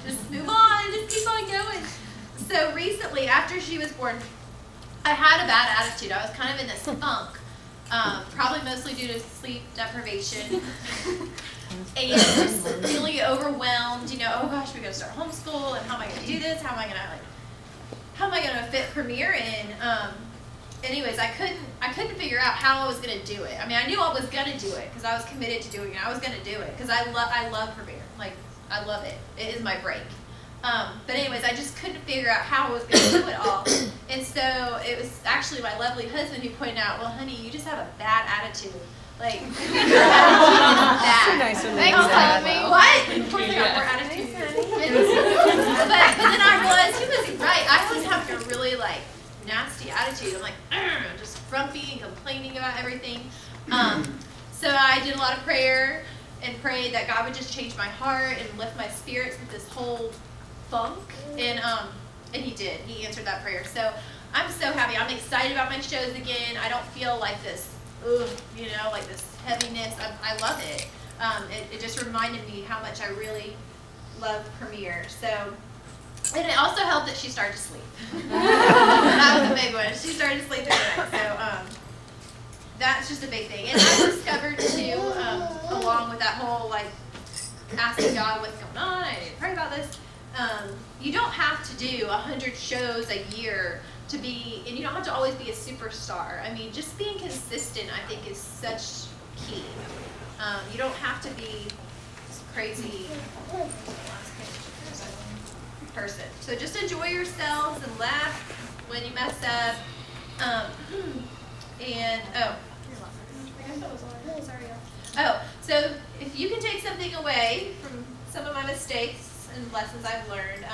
Just move on, just keep on going. So recently, after she was born, I had a bad attitude. I was kind of in this funk, probably mostly due to sleep deprivation, and just really overwhelmed. Oh gosh, we got to start homeschool, and how am I going to do this? How am I going to fit Premier in? Anyways, I couldn't figure out how I was going to do it. I mean, I knew I was going to do it because I was committed to doing it. I was going to do it because I love Premier. I love it. It is my break. But anyways, I just couldn't figure out how I was going to do it all. And so it was actually my lovely husband who pointed out, well, honey, you just have a bad attitude. Like, your attitude is bad. Thanks for telling me. What? Of course I got more attitude. But then I realized he was right. I always have a really, nasty attitude. I'm like, just grumpy and complaining about everything. So I did a lot of prayer and prayed that God would just change my heart and lift my spirits with this whole funk. And He did. He answered that prayer. So I'm so happy. I'm excited about my shows again. I don't feel like this, like this heaviness. I love it. It just reminded me how much I really love Premiere. So, and it also helped that she started to sleep. That was a big one. She started to sleep through the night. So that's just a big thing. And I discovered too, along with that whole like asking God what's going on, I didn't pray about this. You don't have to do 100 shows a year to be, and you don't have to always be a superstar. I mean, just being consistent, I think, is such key. You don't have to be this crazy person. So just enjoy yourselves and laugh when you mess up. So if you can take something away from some of my mistakes and lessons I've learned,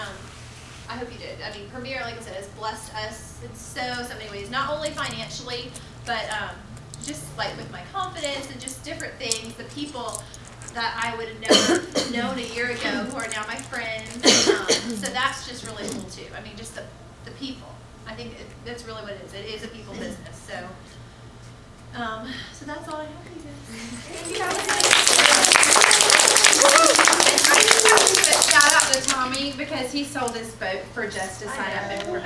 I hope you did. I mean, Premiere, like I said, has blessed us in so many ways, not only financially, but just like with my confidence and just different things. The people that I would have never known a year ago who are now my friends. So that's just really cool too. I mean, just the people. I think that's really what it is. It is a people business. So, so that's all I have for you guys. Thank you guys. I just have to give a shout out to Tommy because he sold his boat for just to sign up and for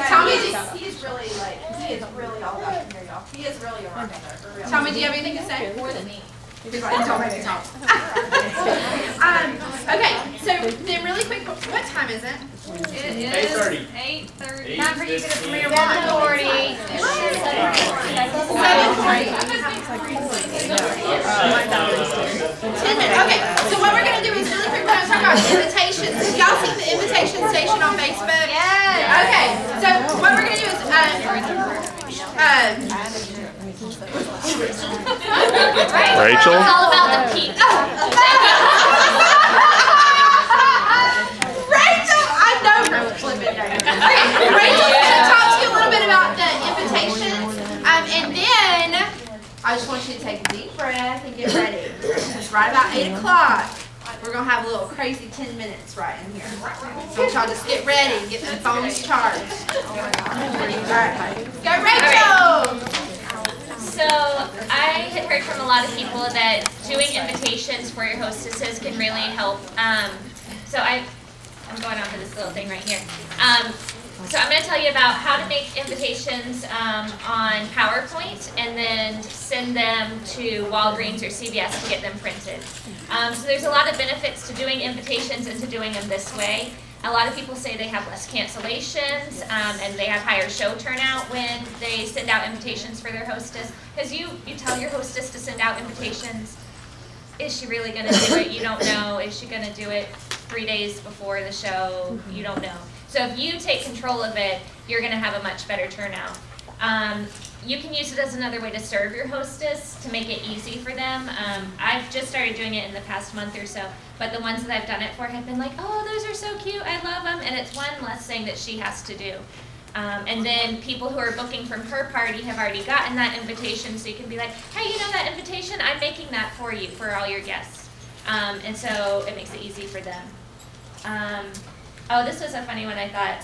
Tommy, he's really he is really all about here, y'all. He is really a rock star, for real. Tommy, do you have anything to say? More than me. Okay, so then really quick, what time is it? It is 8:30. 8:30. Time for you to premiere 7:40. 10 minutes. Okay, so what we're going to do is really quick, we're going to talk about invitations. Have y'all seen the invitation station on Facebook? Yes. Okay, so what we're going to do is, Rachel? It's all about the people. Rachel, I know her flipping name. Okay, Rachel's going to talk to you a little bit about the invitations, and then I just want you to take a deep breath and get ready. It's right about 8 o'clock. We're going to have a little crazy 10 minutes right in here. So y'all just get ready and get the phones charged. All right, go Rachel! So I had heard from a lot of people that doing invitations for your hostesses can really help. So I'm going on for this little thing right here. So I'm going to tell you about how to make invitations on PowerPoint and then send them to Walgreens or CVS to get them printed. So there's a lot of benefits to doing invitations and to doing them this way. A lot of people say they have less cancellations and they have higher show turnout when they send out invitations for their hostess. Because you tell your hostess to send out invitations. Is she really going to do it? You don't know. Is she going to do it 3 days before the show? You don't know. So if you take control of it, you're going to have a much better turnout. You can use it as another way to serve your hostess to make it easy for them. I've just started doing it in the past month or so, but the ones that I've done it for have been like, oh, those are so cute, I love them, and it's one less thing that she has to do. And then people who are booking from her party have already gotten that invitation, so you can be like, hey, you know that invitation? I'm making that for you, for all your guests. And so it makes it easy for them. Oh, this was a funny one, I thought.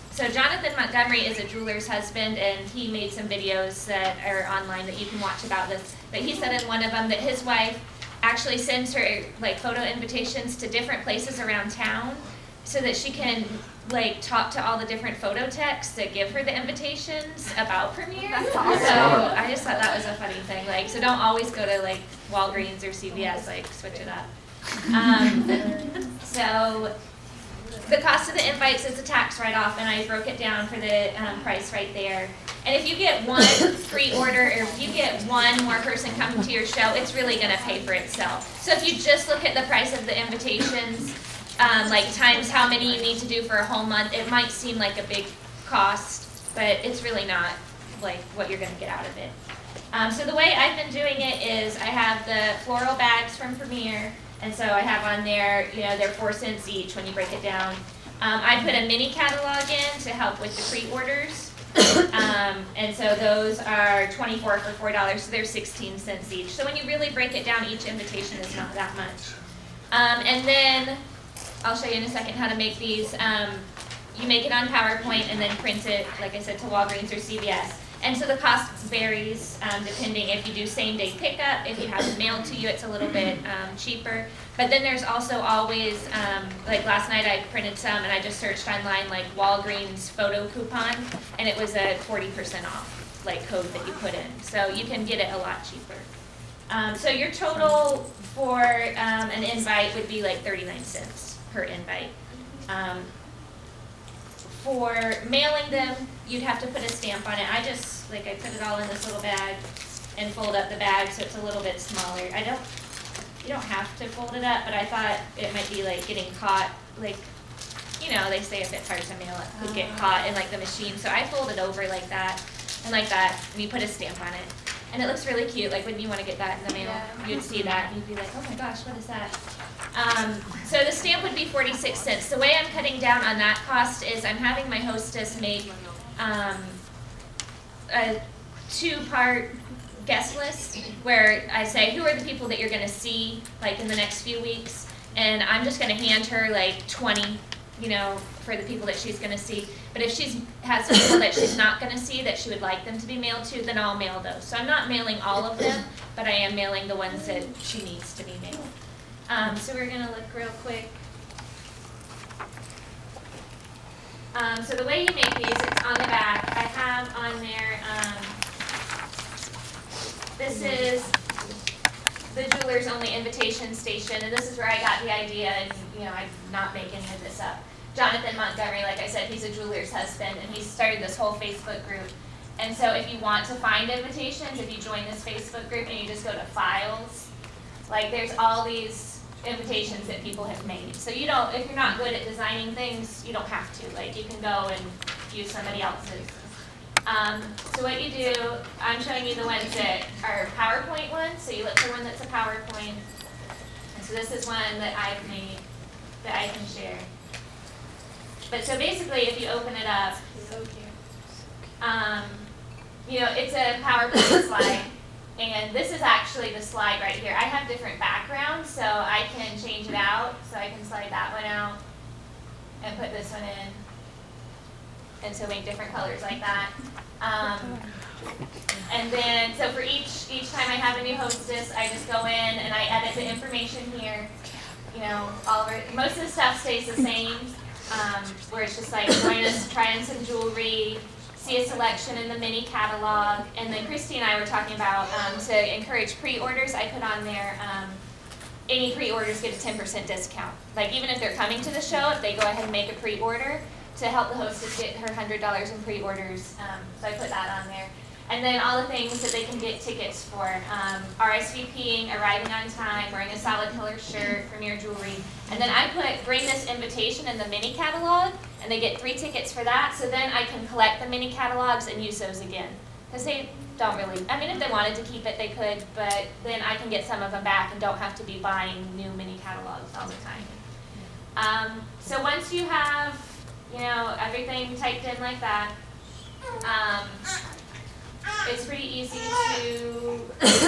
So Jonathan Montgomery is a jeweler's husband, and he made some videos that are online that you can watch about this. But he said in one of them that his wife actually sends her like photo invitations to different places around town so that she can like talk to all the different photo techs that give her the invitations about Premiere. That's awesome. So I just thought that was a funny thing. Like, so don't always go to like Walgreens or CVS. Like, switch it up. So the cost of the invites is a tax write-off, and I broke it down for the price right there. And if you get one pre-order, or if you get one more person coming to your show, it's really going to pay for itself. So if you just look at the price of the invitations, like times how many you need to do for a whole month, it might seem like a big cost, but it's really not like what you're going to get out of it. So the way I've been doing it is I have the floral bags from Premiere. And so I have on there, you know, they're 4 cents each when you break it down. I put a mini catalog in to help with the pre-orders. And so those are 24 for $4, so they're 16 cents each. So when you really break it down, each invitation is not that much. And then I'll show you in a second how to make these. You make it on PowerPoint and then print it, like I said, to Walgreens or CVS. And so the cost varies depending if you do same day pickup, if you have it mailed to you, it's a little bit cheaper. But then there's also always, like last night I printed some and I just searched online like Walgreens photo coupon and it was a 40% off like code that you put in. So you can get it a lot cheaper. So your total for an invite would be like 39 cents per invite. For mailing them, you'd have to put a stamp on it. I put it all in this little bag and fold up the bag so it's a little bit smaller. You don't have to fold it up, but I thought it might be like getting caught, like, you know, they say if it's hard to mail, it could get caught in like the machine. So I fold it over like that, and you put a stamp on it. And it looks really cute, like when you want to get that in the mail, you'd see that and you'd be like, oh my gosh, what is that? So the stamp would be 46 cents. The way I'm cutting down on that cost is I'm having my hostess make a 2-part guest list where I say who are the people that you're going to see like in the next few weeks, and I'm just going to hand her like 20, you know, for the people that she's going to see. But if she has some people that she's not going to see that she would like them to be mailed to, then I'll mail those. So I'm not mailing all of them, but I am mailing the ones that she needs to be mailed. So we're going to look real quick. So the way you make these, it's on the back. I have on there, this is the Jewelers Only Invitation Station, and this is where I got the idea, and you know, I'm not making any of this up. Jonathan Montgomery, like I said, he's a jeweler's husband, and he started this whole Facebook group. And so if you want to find invitations, if you join this Facebook group and you just go to files, like there's all these invitations that people have made. So you don't, if you're not good at designing things, you don't have to. Like you can go and use somebody else's. So what you do, I'm showing you the ones that are PowerPoint ones. So you look for one that's a PowerPoint. And so this is one that I've made that I can share. But so basically, if you open it up, you know, it's a PowerPoint slide. And this is actually the slide right here. I have different backgrounds, so I can change it out. So I can slide that one out and put this one in. And so make different colors like that. And then, so for each time I have a new hostess, I just go in and I edit the information here. You know, most of the stuff stays the same, where it's just like, join us, try on some jewelry, see a selection in the mini catalog. And then Christy and I were talking about, to encourage pre-orders, I put on there, any pre-orders get a 10% discount. Like even if they're coming to the show, if they go ahead and make a pre-order, to help the hostess get her $100 in pre-orders. So I put that on there. And then all the things that they can get tickets for. RSVPing, arriving on time, wearing a solid color shirt, premier jewelry. And then I put bring this invitation in the mini catalog, and they get 3 tickets for that. So then I can collect the mini catalogs and use those again. Because they don't really, I mean if they wanted to keep it they could, but then I can get some of them back and don't have to be buying new mini catalogs all the time. So once you have, you know, everything typed in like that, it's pretty easy to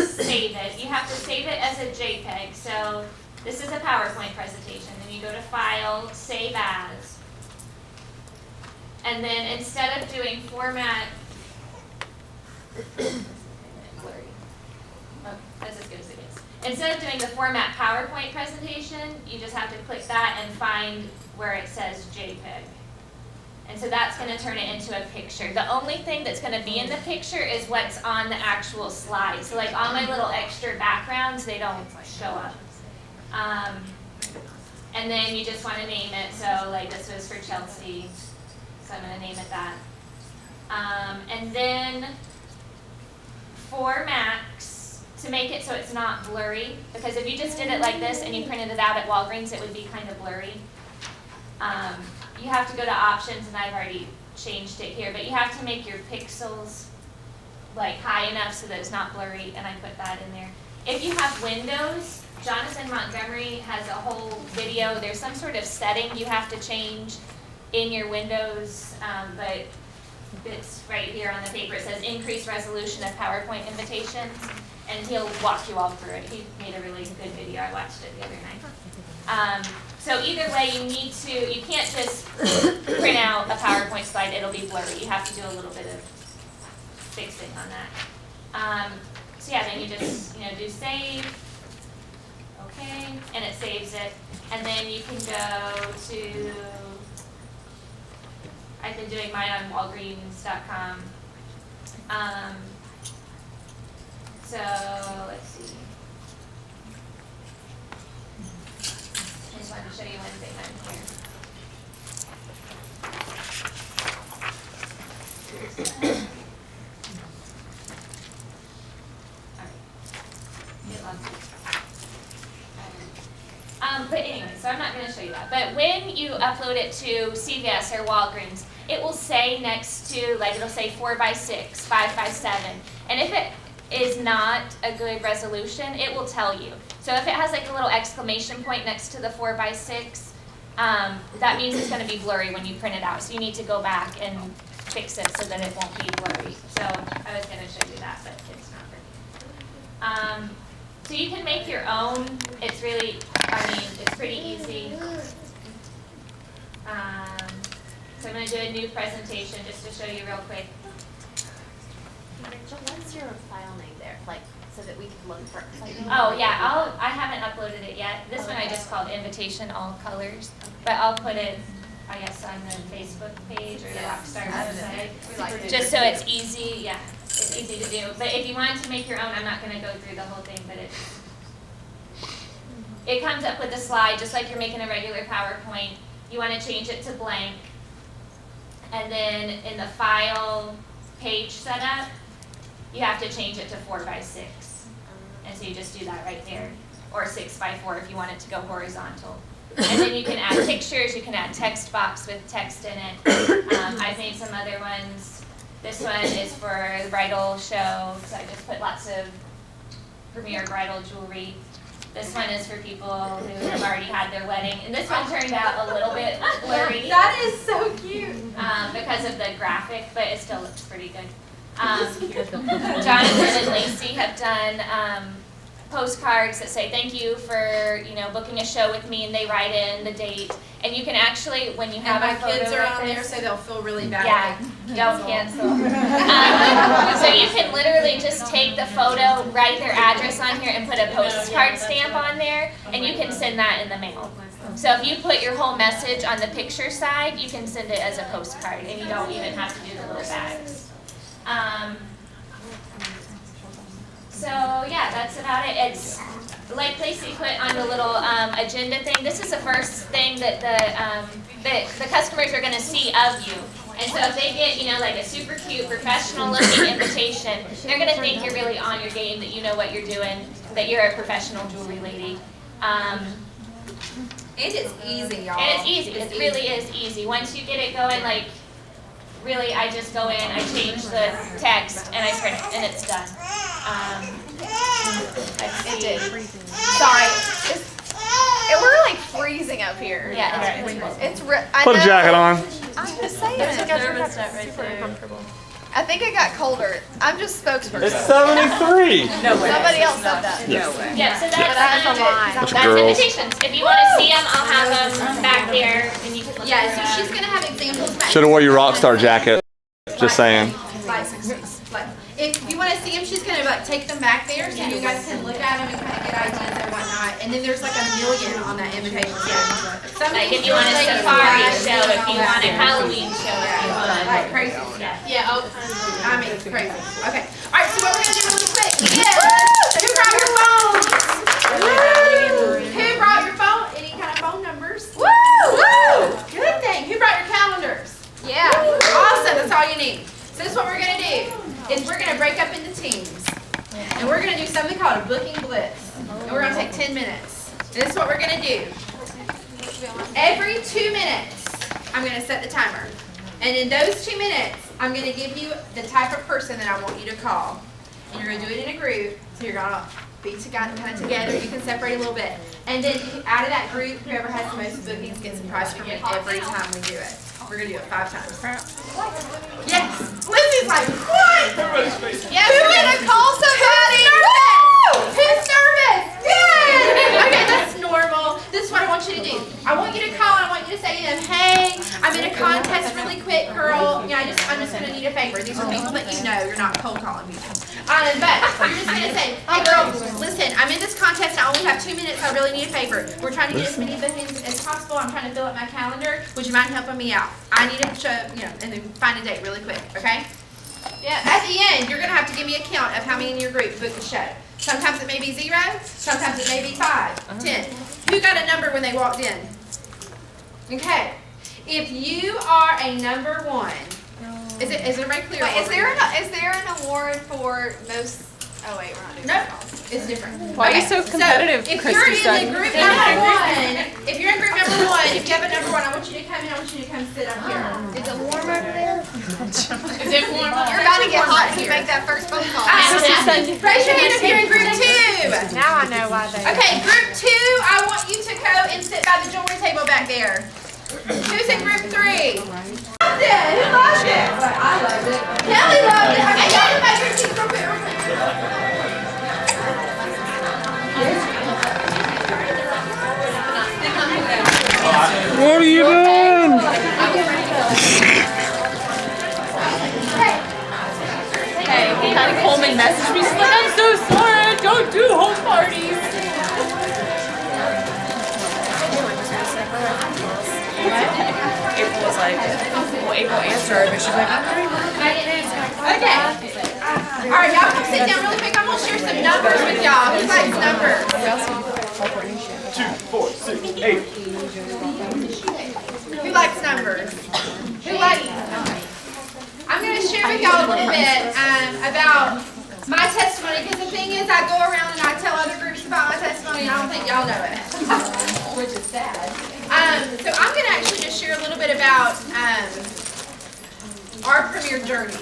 save it. You have to save it as a JPEG. So this is a PowerPoint presentation. Then you go to File, Save As. And then instead of doing format, that's as good as it is. Instead of doing the format PowerPoint presentation, you just have to click that and find where it says JPEG. And so that's going to turn it into a picture. The only thing that's going to be in the picture is what's on the actual slide. So like all my little extra backgrounds, they don't show up. And then you just want to name it. So like this was for Chelsea, so I'm going to name it that. And then for Max, to make it so it's not blurry, because if you just did it like this and you printed it out at Walgreens, it would be kind of blurry. You have to go to options, and I've already changed it here, but you have to make your pixels like high enough so that it's not blurry, and I put that in there. If you have Windows, Jonathan Montgomery has a whole video. There's some sort of setting you have to change in your Windows, but it's right here on the paper. It says increase resolution of PowerPoint invitations, and he'll walk you all through it. He made a really good video. I watched it the other night. So either way, you can't just print out a PowerPoint slide. It'll be blurry. You have to do a little bit of fixing on that. So yeah, then you just do save. Okay, and it saves it. And then you can go to, I've been doing mine on Walgreens.com. So let's see. I just wanted to show you one thing on here. But anyway, so I'm not going to show you that. But when you upload it to CVS or Walgreens, it will say next to, like it'll say 4x6, 5x7. And if it is not a good resolution, it will tell you. So if it has like a little exclamation point next to the 4x6, that means it's going to be blurry when you print it out. So you need to go back and fix it so that it won't be blurry. So I was going to show you that, but it's not working. So you can make your own. It's really, it's pretty easy. So I'm going to do a new presentation just to show you real quick. Rachel, what's your file name there? Like, so that we can look for it? Oh yeah, I haven't uploaded it yet. This one I just called Invitation All Colors, but I'll put it, I guess, on the Facebook page or the Rockstar website, just so it's easy. Yeah, it's easy to do. But if you wanted to make your own, I'm not going to go through the whole thing, but it comes up with a slide just like you're making a regular PowerPoint. You want to change it to blank, and then in the file page setup, you have to change it to 4x6. And so you just do that right there, or 6x4 if you want it to go horizontal. And then you can add pictures, you can add text box with text in it. I've made some other ones. This one is for the bridal show, so I just put lots of premier bridal jewelry. This one is for people who have already had their wedding. And this one turned out a little bit blurry. That is so cute. Because of the graphic, but it still looks pretty good. Jonathan and Lacey have done postcards that say thank you for booking a show with me, and they write in the date. And you can actually, when you have and a my photo kids are like on there, this, so they'll feel really bad. yeah, don't cancel. So you can literally just take the photo, write their address on here, and put a postcard stamp on there, and you can send that in the mail. So if you put your whole message on the picture side, you can send it as a postcard, and you don't even have to do the little bags. So yeah, that's about it. It's like Lacey put on the little agenda thing. This is the first thing that the customers are going to see of you. And so if they get like a super cute, professional looking invitation, they're going to think you're really on your game, that you know what you're doing, that you're a professional jewelry lady. And it's easy, y'all. And it's easy. It really is easy. Once you get it going, like really, I just go in, I change the text, and I print it, and it's done. It did. Sorry. We're like freezing up here. Yeah, It's Put a jacket on. I'm just saying. I think it got colder. I'm just spokesperson. It's 73. Somebody else said that. Yeah, so That's a lie. Bunch of that's girls. invitations. If you want to see them, I'll have them back there, and you can look Yeah, at them. so she's gonna have examples back. Should have wore your Rockstar jacket. Just saying. Like, if you want to see them, she's gonna take them back there so you guys can look at them and kind of get ideas and whatnot. And then there's like a million on that invitation card. Like if you want a safari show, if you want a Halloween show, if you want. Like crazy. Yeah, all kinds of. I mean, it's crazy. Okay. All right. So what we're gonna do really quick is who brought your phones? Who brought your phone? Any kind of phone numbers? Woo! Woo! Good thing. Who brought your calendars? Yeah. Awesome. That's all you need. So this is what we're gonna do. Is we're gonna break up into teams, and we're gonna do something called a booking blitz, and we're gonna take 10 minutes. And this is what we're gonna do. Every 2 minutes, I'm gonna set the timer, and in those 2 minutes, I'm gonna give you the type of person that I want you to call, and you're gonna do it in a group. So you're gonna be kind of together. You can separate a little bit, and then out of that group, whoever has the most bookings gets a prize from it every time we do it. We're gonna do it 5 times. Yes. Lindsay's like, what? Yes. Who's gonna call somebody? Who's nervous? Good. Okay, that's normal. This is what I want you to do. I want you to call and I want you to say to them, hey, I'm in a contest really quick, girl. Yeah, I'm just gonna need a favor. These are people that you know. You're not cold calling people. But you're just gonna say, hey girl, listen, I'm in this contest. I only have 2 minutes. I really need a favor. We're trying to get as many bookings as possible. I'm trying to fill up my calendar. Would you mind helping me out? I need to show, and then find a date really quick, okay? Yeah. At the end, you're gonna have to give me a count of how many in your group booked the show. Sometimes it may be 0, sometimes it may be 5, 10. Who got a number when they walked in? Okay. If you are a number 1, is everybody clear? Wait, is there an award for most? Oh wait, we're not doing that. No, it's different. Why are you so competitive, So if you're in the group number 1, if you're in group number 1, if you have a number 1, I want you to come in. I want you to come sit up here. Is it warm over there? Is it warm? You're about to get hot if you make that first phone call. Raise your hand if you're in group 2. Now I know why they. Okay, group 2, I want you to go and sit by the jewelry table back there. Who's in group 3? Loved it. Who loved it? I loved it. Kelly loved it. Okay, y'all in my group 2 real quick. What are you doing? Hey, Patty Coleman messaged me. She's like, I'm so sorry, I don't do home parties. April was like, well, April answered, but she's like, I'm pretty much. Okay. All right, y'all come sit down really quick. I'm going to share some numbers with y'all. Who likes numbers? 2, 4, 6, 8. Who likes numbers? Who likes? I'm going to share with y'all a little bit about my testimony, because the thing is, I go around and I tell other groups about my testimony, and I don't think y'all know it, which is sad. So I'm going to actually just share a little bit about our premier journey,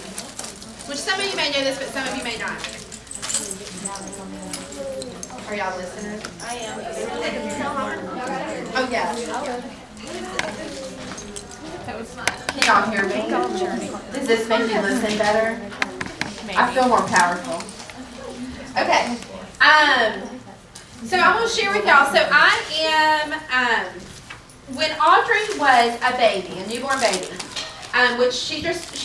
which some of you may know this, but some of you may not. Are y'all listening? I am. Oh, yeah. That was fun. Can y'all hear me? Does this make you listen better? Maybe. I feel more powerful. Okay. So I'm going to share with y'all. So I am, when Audrey was a baby, a newborn baby, which she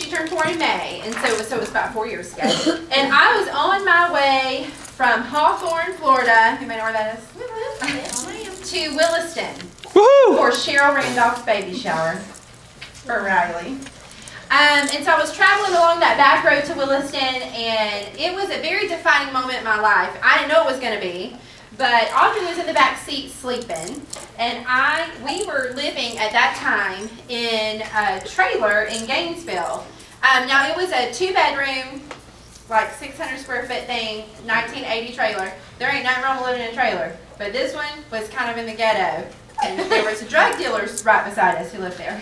turned 4 in May, and so it was about 4 years ago. And I was on my way from Hawthorne, Florida, you may know where that is, to Williston for Cheryl Randolph's baby shower for Riley. And so I was traveling along that back road to Williston, and it was a very defining moment in my life. I didn't know it was going to be, but Audrey was in the back seat sleeping, and we were living at that time in a trailer in Gainesville. Now it was a 2-bedroom, like 600 square foot thing, 1980 trailer. There ain't nothing wrong with living in a trailer, but this one was kind of in the ghetto. And there was drug dealers right beside us who lived there.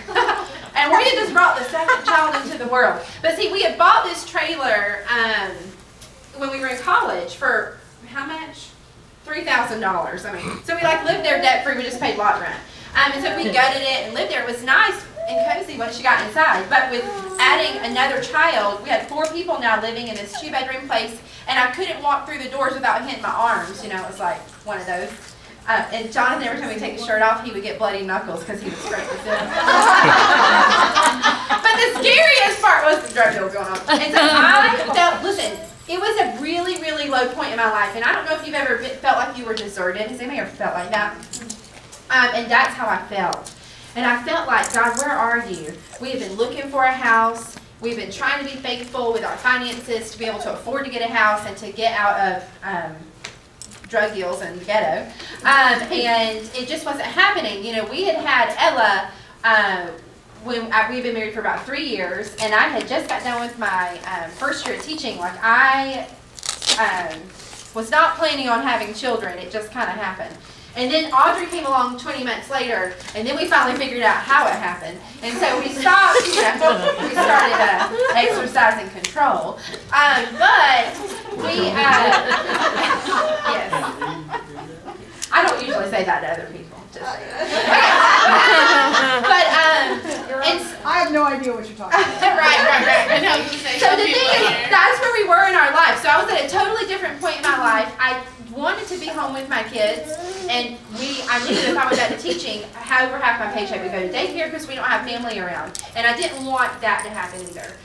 And we had just brought the second child into the world. But see, we had bought this trailer when we were in college for how much? $3,000. I mean, so we lived there debt free. We just paid lot rent. And so we gutted it and lived there. It was nice and cozy once you got inside. But with adding another child, we had 4 people now living in this 2-bedroom place. And I couldn't walk through the doors without hitting my arms. You know, it was like one of those. And Jonathan, every time he'd take his shirt off, he would get bloody knuckles because he was scraped his head. But the scariest part was the drug deal going on. And so I felt, listen, it was a really, really low point in my life. And I don't know if you've ever felt like you were deserted. Has anybody ever felt like that? And that's how I felt. And I felt like, God, where are you? We have been looking for a house. We've been trying to be faithful with our finances to be able to afford to get a house and to get out of drug deals and ghetto, and it just wasn't happening. You know, we had Ella when we've been married for about 3 years, and I had just got done with my first year of teaching. Like I was not planning on having children. It just kind of happened. And then Audrey came along 20 months later, and then we finally figured out how it happened. And so we stopped, we started exercising control. But we, yes. I don't usually say that to other people. Just but, I idea what you're talking about. right. So the thing is, that's where we were in our life. So I was at a totally different point in my life. I wanted to be home with my kids, and I knew if I went back to teaching, over half my paycheck would go to daycare because we don't have family around, and I didn't want that to happen either.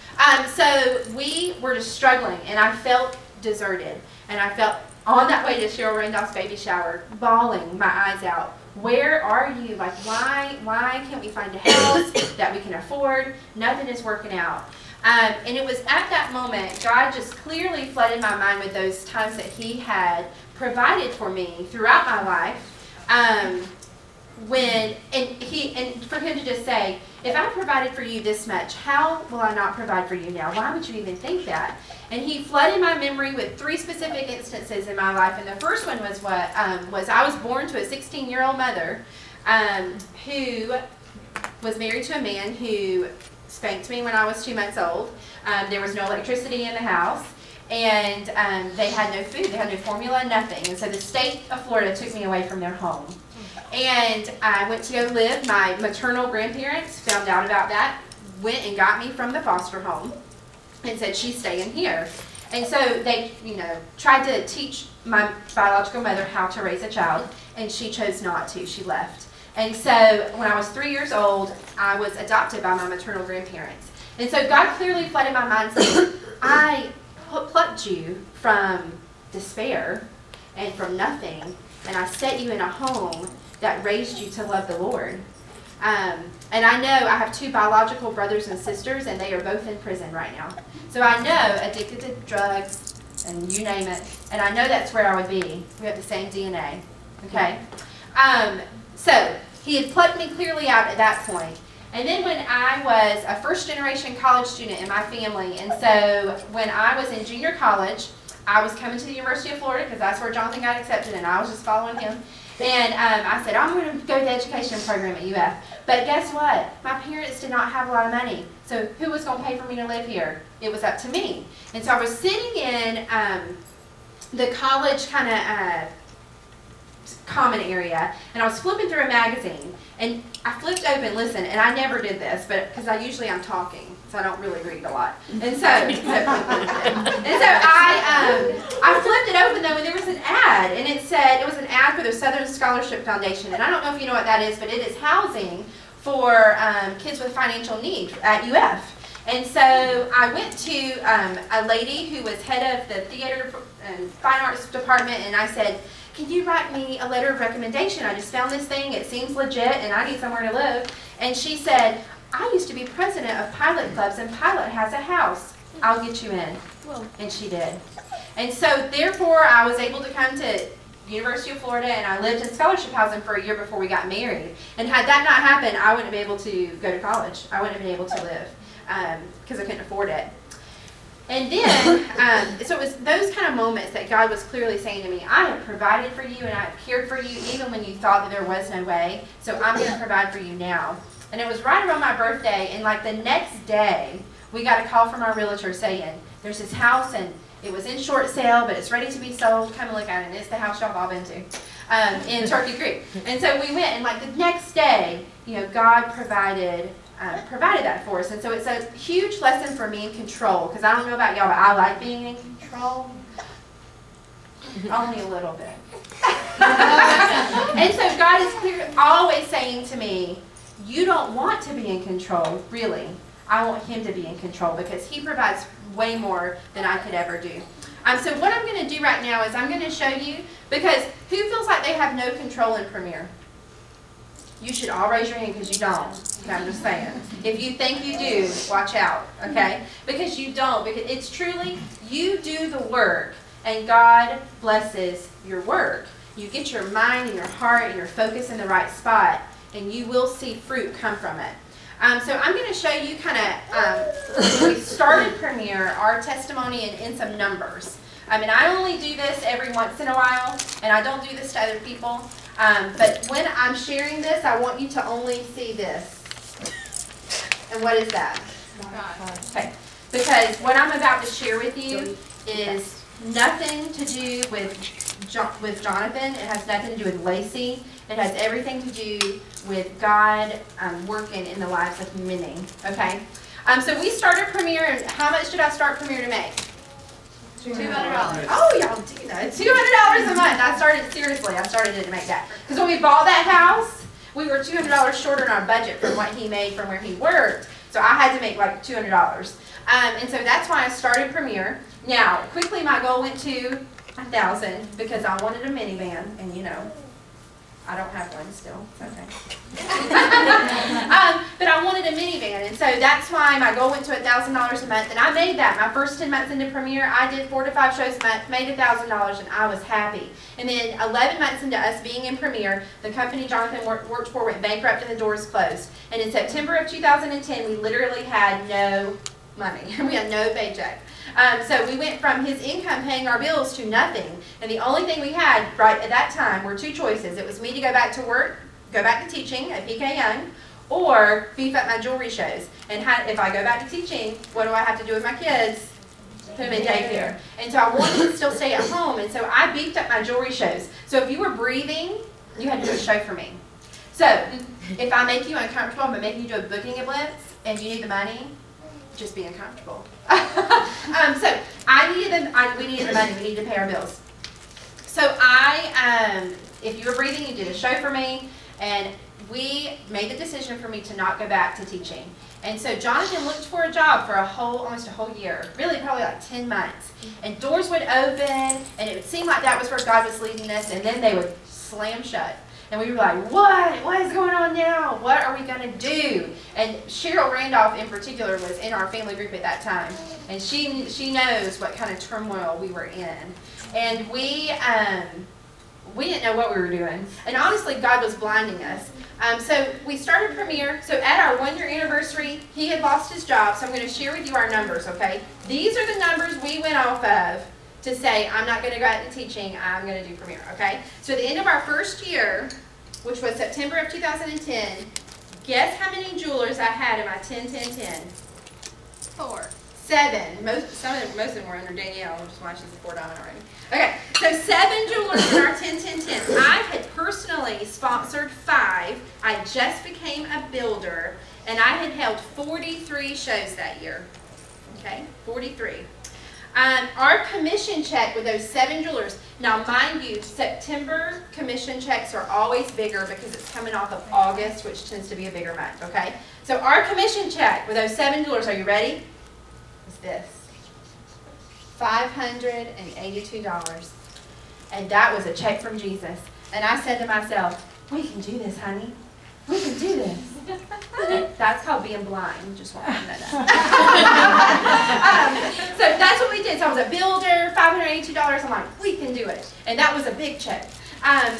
So we were just struggling, and I felt deserted, and I felt on that way to Cheryl Randolph's baby shower, bawling my eyes out. Where are you? Like, why can't we find a house that we can afford? Nothing is working out. And it was at that moment, God just clearly flooded my mind with those times that He had provided for me throughout my life. And for Him to just say, if I provided for you this much, how will I not provide for you now? Why would you even think that? And He flooded my memory with 3 specific instances in my life. And the first one was I was born to a 16-year-old mother who was married to a man who spanked me when I was 2 months old. There was no electricity in the house, and they had no food, they had no formula, nothing. And so the state of Florida took me away from their home. And I went to go live. My maternal grandparents found out about that, went and got me from the foster home, and said, she's staying here. And so they, tried to teach my biological mother how to raise a child, and she chose not to. She left. And so when I was 3 years old, I was adopted by my maternal grandparents. And so God clearly flooded my mind saying, I plucked you from despair and from nothing, and I set you in a home that raised you to love the Lord. And I know I have 2 biological brothers and sisters, and they are both in prison right now. So I know addicted to drugs and you name it, and I know that's where I would be. We have the same DNA, okay? So He had plucked me clearly out at that point. And then when I was a first-generation college student in my family, and so when I was in junior college, I was coming to the University of Florida because that's where Jonathan got accepted, and I was just following him. And I said, I'm going to go to the education program at UF. But guess what? My parents did not have a lot of money. So who was going to pay for me to live here? It was up to me. And so I was sitting in the college kind of common area, and I was flipping through a magazine, and I flipped open, listen, and I never did this, but because I'm talking, so I don't really read a lot. And so I flipped it open though, and there was an ad, and it was an ad for the Southern Scholarship Foundation, and I don't know if you know what that is, but it is housing for kids with financial need at UF. And so I went to a lady who was head of the theater and fine arts department, and I said, can you write me a letter of recommendation? I just found this thing, it seems legit, and I need somewhere to live. And she said, I used to be president of Pilot Clubs, and Pilot has a house. I'll get you in. And she did. And so therefore, I was able to come to University of Florida, and I lived in scholarship housing for a year before we got married. And had that not happened, I wouldn't be able to go to college. I wouldn't have been able to live because I couldn't afford it. And then, so it was those kind of moments that God was clearly saying to me, I have provided for you and I have cared for you even when you thought that there was no way. So I'm going to provide for you now. And it was right around my birthday, and like the next day, we got a call from our realtor saying, there's this house and it was in short sale, but it's ready to be sold. Come and look at it. And it's the house y'all all been to in Turkey Creek. And so we went, and like the next day, God provided that for us. And so it's a huge lesson for me in control, because I don't know about y'all, but I like being in control. Only a little bit. And so God is always saying to me, you don't want to be in control, really. I want Him to be in control because He provides way more than I could ever do. So what I'm going to do right now is I'm going to show you, because who feels like they have no control in Premiere? You should all raise your hand because you don't. Okay, I'm just saying. If you think you do, watch out, okay? Because you don't. Because it's truly, you do the work and God blesses your work. You get your mind and your heart and your focus in the right spot, and you will see fruit come from it. So I'm going to show you kind of, when we started Premiere, our testimony in some numbers. And I only do this every once in a while, and I don't do this to other people. But when I'm sharing this, I want you to only see this. And what is that? Okay. Because what I'm about to share with you is nothing to do with with Jonathan. It has nothing to do with Lacey. It has everything to do with God working in the lives of many. Okay? So we started Premier, and how much did I start Premier to make? $200. Oh, y'all do know. $200 a month. I started it to make that. Because when we bought that house, we were $200 short on our budget from what he made from where he worked. So I had to make like $200. And so that's why I started Premier. Now, quickly my goal went to 1,000 because I wanted a minivan, and you know, I don't have one still. It's okay. But I wanted a minivan, and so that's why my goal went to $1,000 a month, and I made that. My first 10 months into Premier, I did 4 to 5 shows a month, made $1,000, and I was happy. And then 11 months into us being in Premier, the company Jonathan worked for went bankrupt and the doors closed. And in September of 2010, we literally had no money. We had no paycheck. So we went from his income paying our bills to nothing. And the only thing we had right at that time were 2 choices. It was me to go back to work, go back to teaching at PK Young, or beef up my jewelry shows. And if I go back to teaching, what do I have to do with my kids? Put them in daycare. And so I wanted to still stay at home. And so I beefed up my jewelry shows. So if you were breathing, you had to do a show for me. So if I make you uncomfortable by making you do a booking at Blitz and you need the money, just be uncomfortable. So we needed the money. We needed to pay our bills. So if you were breathing, you did a show for me, and we made the decision for me to not go back to teaching. And so Jonathan looked for a job for almost a whole year, really probably like 10 months. And doors would open, and it would seem like that was where God was leading us, and then they would slam shut. And we were like, what is going on now? What are we going to do? And Cheryl Randolph in particular was in our family group at that time. And she knows what kind of turmoil we were in. And we didn't know what we were doing. And honestly, God was blinding us. So we started Premier. So at our 1-year anniversary, he had lost his job. So I'm going to share with you our numbers, okay? These are the numbers we went off of to say, I'm not going to go out into teaching, I'm going to do Premier, okay? So at the end of our first year, which was September of 2010, guess how many jewelers I had in my 10-10-10? 4. 7. Most of them were under Danielle, which is why she's a 4 diamond already. Okay, so 7 jewelers in our 10-10-10. I had personally sponsored 5. I just became a builder, and I had held 43 shows that year. Okay, 43. Our commission check with those 7 jewelers, now mind you, September commission checks are always bigger because it's coming off of August, which tends to be a bigger month, okay? So our commission check with those 7 jewelers, are you ready? Is this. $582. And that was a check from Jesus. And I said to myself, we can do this, honey. We can do this. That's called being blind. Just want to know that. So that's what we did. So I was a builder, $582. I'm like, we can do it. And that was a big check.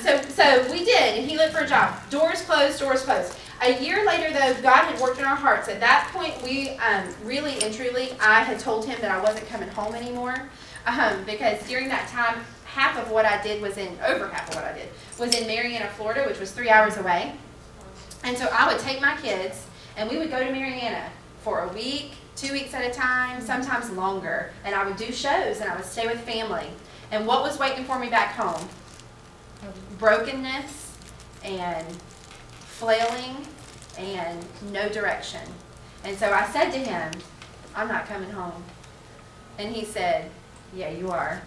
So we did, and he looked for a job. Doors closed, doors closed. A year later, though, God had worked in our hearts. At that point, we really and truly, I had told him that I wasn't coming home anymore. Because during that time, over half of what I did was in Marianna, Florida, which was 3 hours away. And so I would take my kids, and we would go to Marianna for a week, 2 weeks at a time, sometimes longer. And I would do shows, and I would stay with family. And what was waiting for me back home? Brokenness and flailing and no direction. And so I said to him, I'm not coming home. And he said, yeah, you are.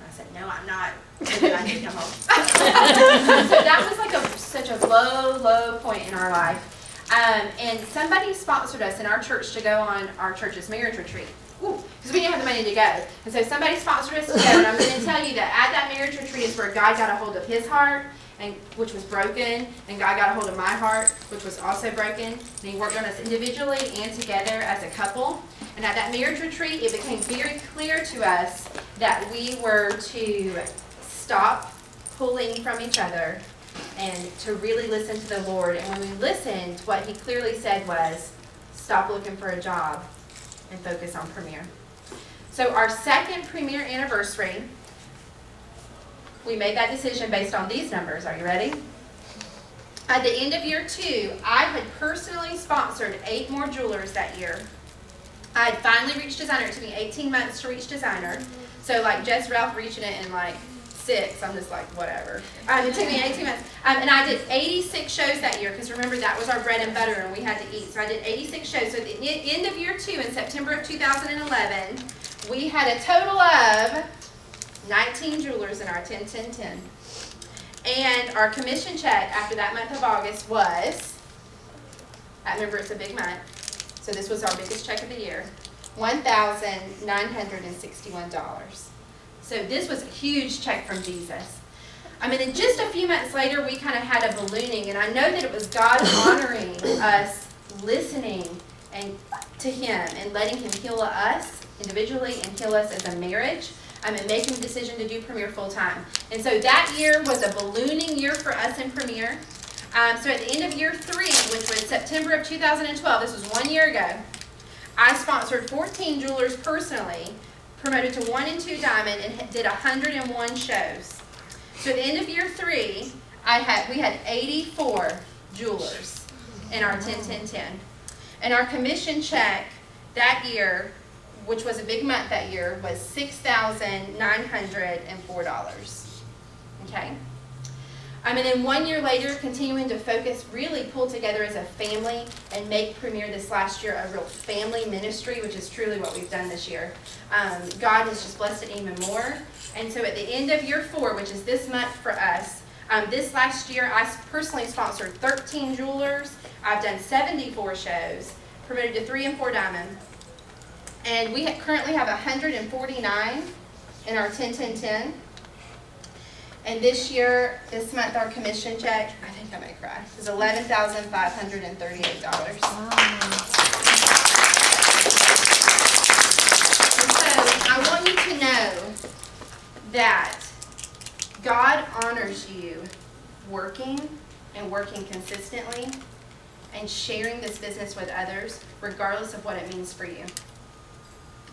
I said, no, I'm not. I need to come home. So that was like such a low point in our life. And somebody sponsored us in our church to go on our church's marriage retreat. Because we didn't have the money to go. And so somebody sponsored us to go. And I'm going to tell you that at that marriage retreat is where God got a hold of his heart, which was broken. And God got a hold of my heart, which was also broken. And he worked on us individually and together as a couple. And at that marriage retreat, it became very clear to us that we were to stop pulling from each other and to really listen to the Lord. And when we listened, what he clearly said was, stop looking for a job and focus on Premier. So our second Premier anniversary, we made that decision based on these numbers. Are you ready? At the end of year 2, I had personally sponsored 8 more jewelers that year. I had finally reached designer. It took me 18 months to reach designer. So like Jess Ralph reaching it in like 6 6. I'm just like, whatever. It took me 18 months. And I did 86 shows that year, because remember, that was our bread and butter, and we had to eat. So I did 86 shows. So at the end of year 2, in September of 2011, we had a total of 19 jewelers in our 10-10-10. And our commission check after that month of August was, I remember it's a big month, so this was our biggest check of the year, $1,961. So this was a huge check from Jesus. I mean, and just a few months later, we kind of had a ballooning, and I know that it was God honoring us, listening and to Him, and letting Him heal us individually and heal us as a marriage, and making the decision to do Premier full time. And so that year was a ballooning year for us in Premier. So at the end of year 3, which was September of 2012, this was 1 year ago, I sponsored 14 jewelers personally, promoted to 1 and 2 diamond, and did 101 shows. So at the end of year 3, we had 84 jewelers in our 10-10-10. And our commission check that year, which was a big month that year, was $6,904. Okay? And then 1 year later, continuing to focus, really pull together as a family and make Premier this last year a real family ministry, which is truly what we've done this year. God has just blessed it even more. And so at the end of year 4, which is this month for us, this last year I personally sponsored 13 jewelers. I've done 74 shows, promoted to 3 and 4 diamond. And we currently have 149 in our 10-10-10. And this year, this month, our commission check, I think I may cry, is $11,538. And so I want you to know that God honors you working and working consistently and sharing this business with others, regardless of what it means for you.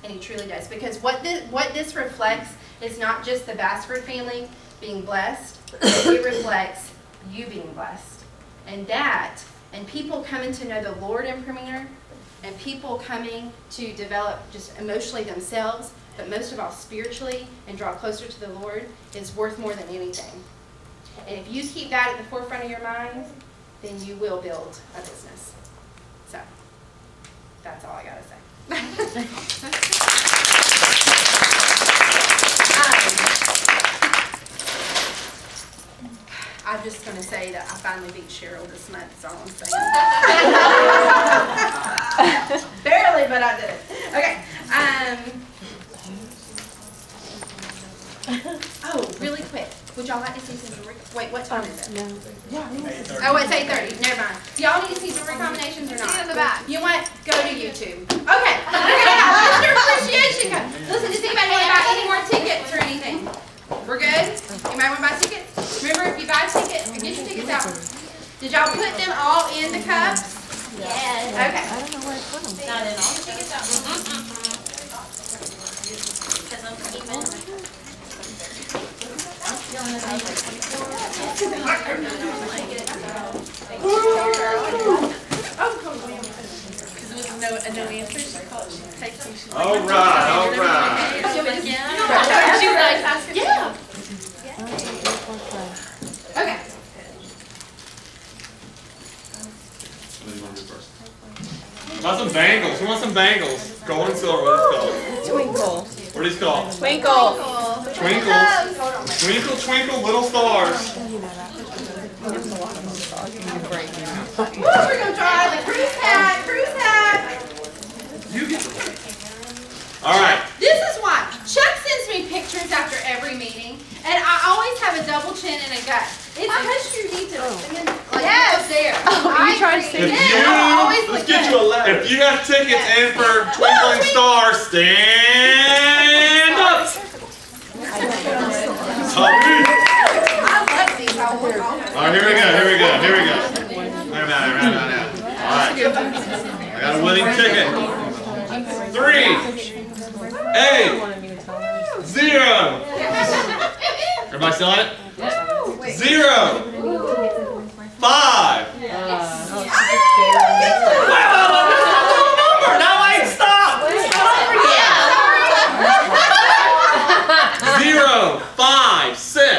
And He truly does. Because what this reflects is not just the Bassford family being blessed, it reflects you being blessed. And people coming to know the Lord in Premier, and people coming to develop just emotionally themselves, but most of all spiritually, and draw closer to the Lord, is worth more than anything. And if you keep that at the forefront of your mind, then you will build a business. So, that's all I gotta say. I'm just going to say that I finally beat Cheryl this month, that's all I'm saying. Barely, but I did it. Okay. Oh, really quick. Would y'all like to see some jewelry? Wait, what time is it? No. Oh, it's 8:30. Never mind. Do y'all need to see jewelry combinations or not? See in the back. You want? Go to YouTube. Okay. We're going to have Mr. Appreciation Cup. Listen, does anybody want to buy any more tickets or anything? We're good? Anybody want to buy tickets? Remember, if you buy a ticket, get your tickets out. Did y'all put them all in the cups? Yes. Okay. I don't know where I put them. Not in all the tickets out. Because I'm keeping. No answer. She called. She texted me. She's like, All right, all right. She was like, yeah. Yeah. Okay. Got some bangles. Who wants some bangles? Gold and silver. What are these called? What are these called? Twinkle. Twinkles. Twinkle, twinkle, little stars. Woo, we're going to try the cruise hat. Cruise hat. You get the All right. This is why. Chuck sends me pictures after every meeting, and I always have a double chin and a gut. It's because you need to like up there. you trying to say If Yeah, I always Let's look get good. you a ladder. If you have tickets in for Twinkling Stars, stand up. Sorry. I love these. I want all of them. All right, here we go. Wait a minute. All right. I got a winning ticket. 3, 8, 0. Everybody still on it? 0, 5. Number. Now wait, stop. 0, 5, 6.